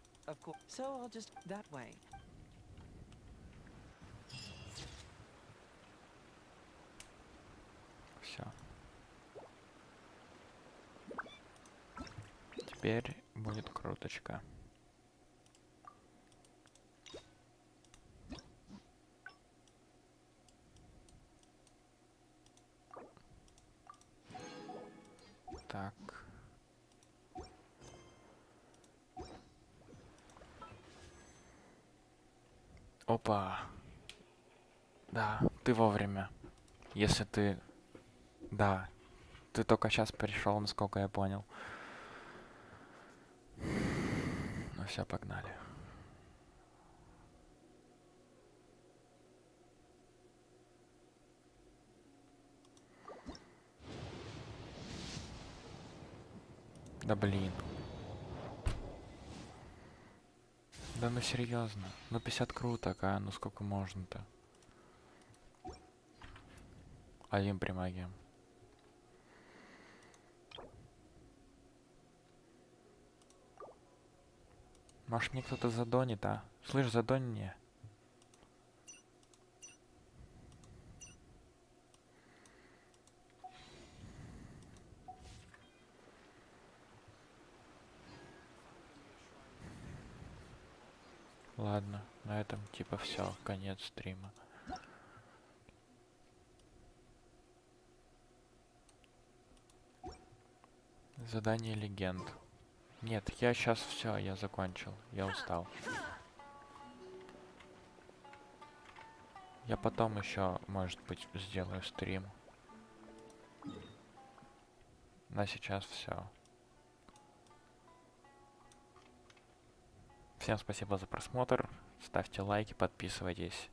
Все. Теперь будет круточка. Так. Опа. Да, ты вовремя. Если ты... Да. Ты только сейчас пришел, насколько я понял. Ну все, погнали. Да блин. Да ну серьезно. Ну 50 круток, а? Ну сколько можно-то? Один примагем. Может мне кто-то задонит, а? Слышь, задонь мне. Ладно, на этом типа все, конец стрима. Задание легенд. Нет, я сейчас все, я закончил, я устал. Я потом еще, может быть, сделаю стрим. На сейчас все. Всем спасибо за просмотр. Ставьте лайки, подписывайтесь.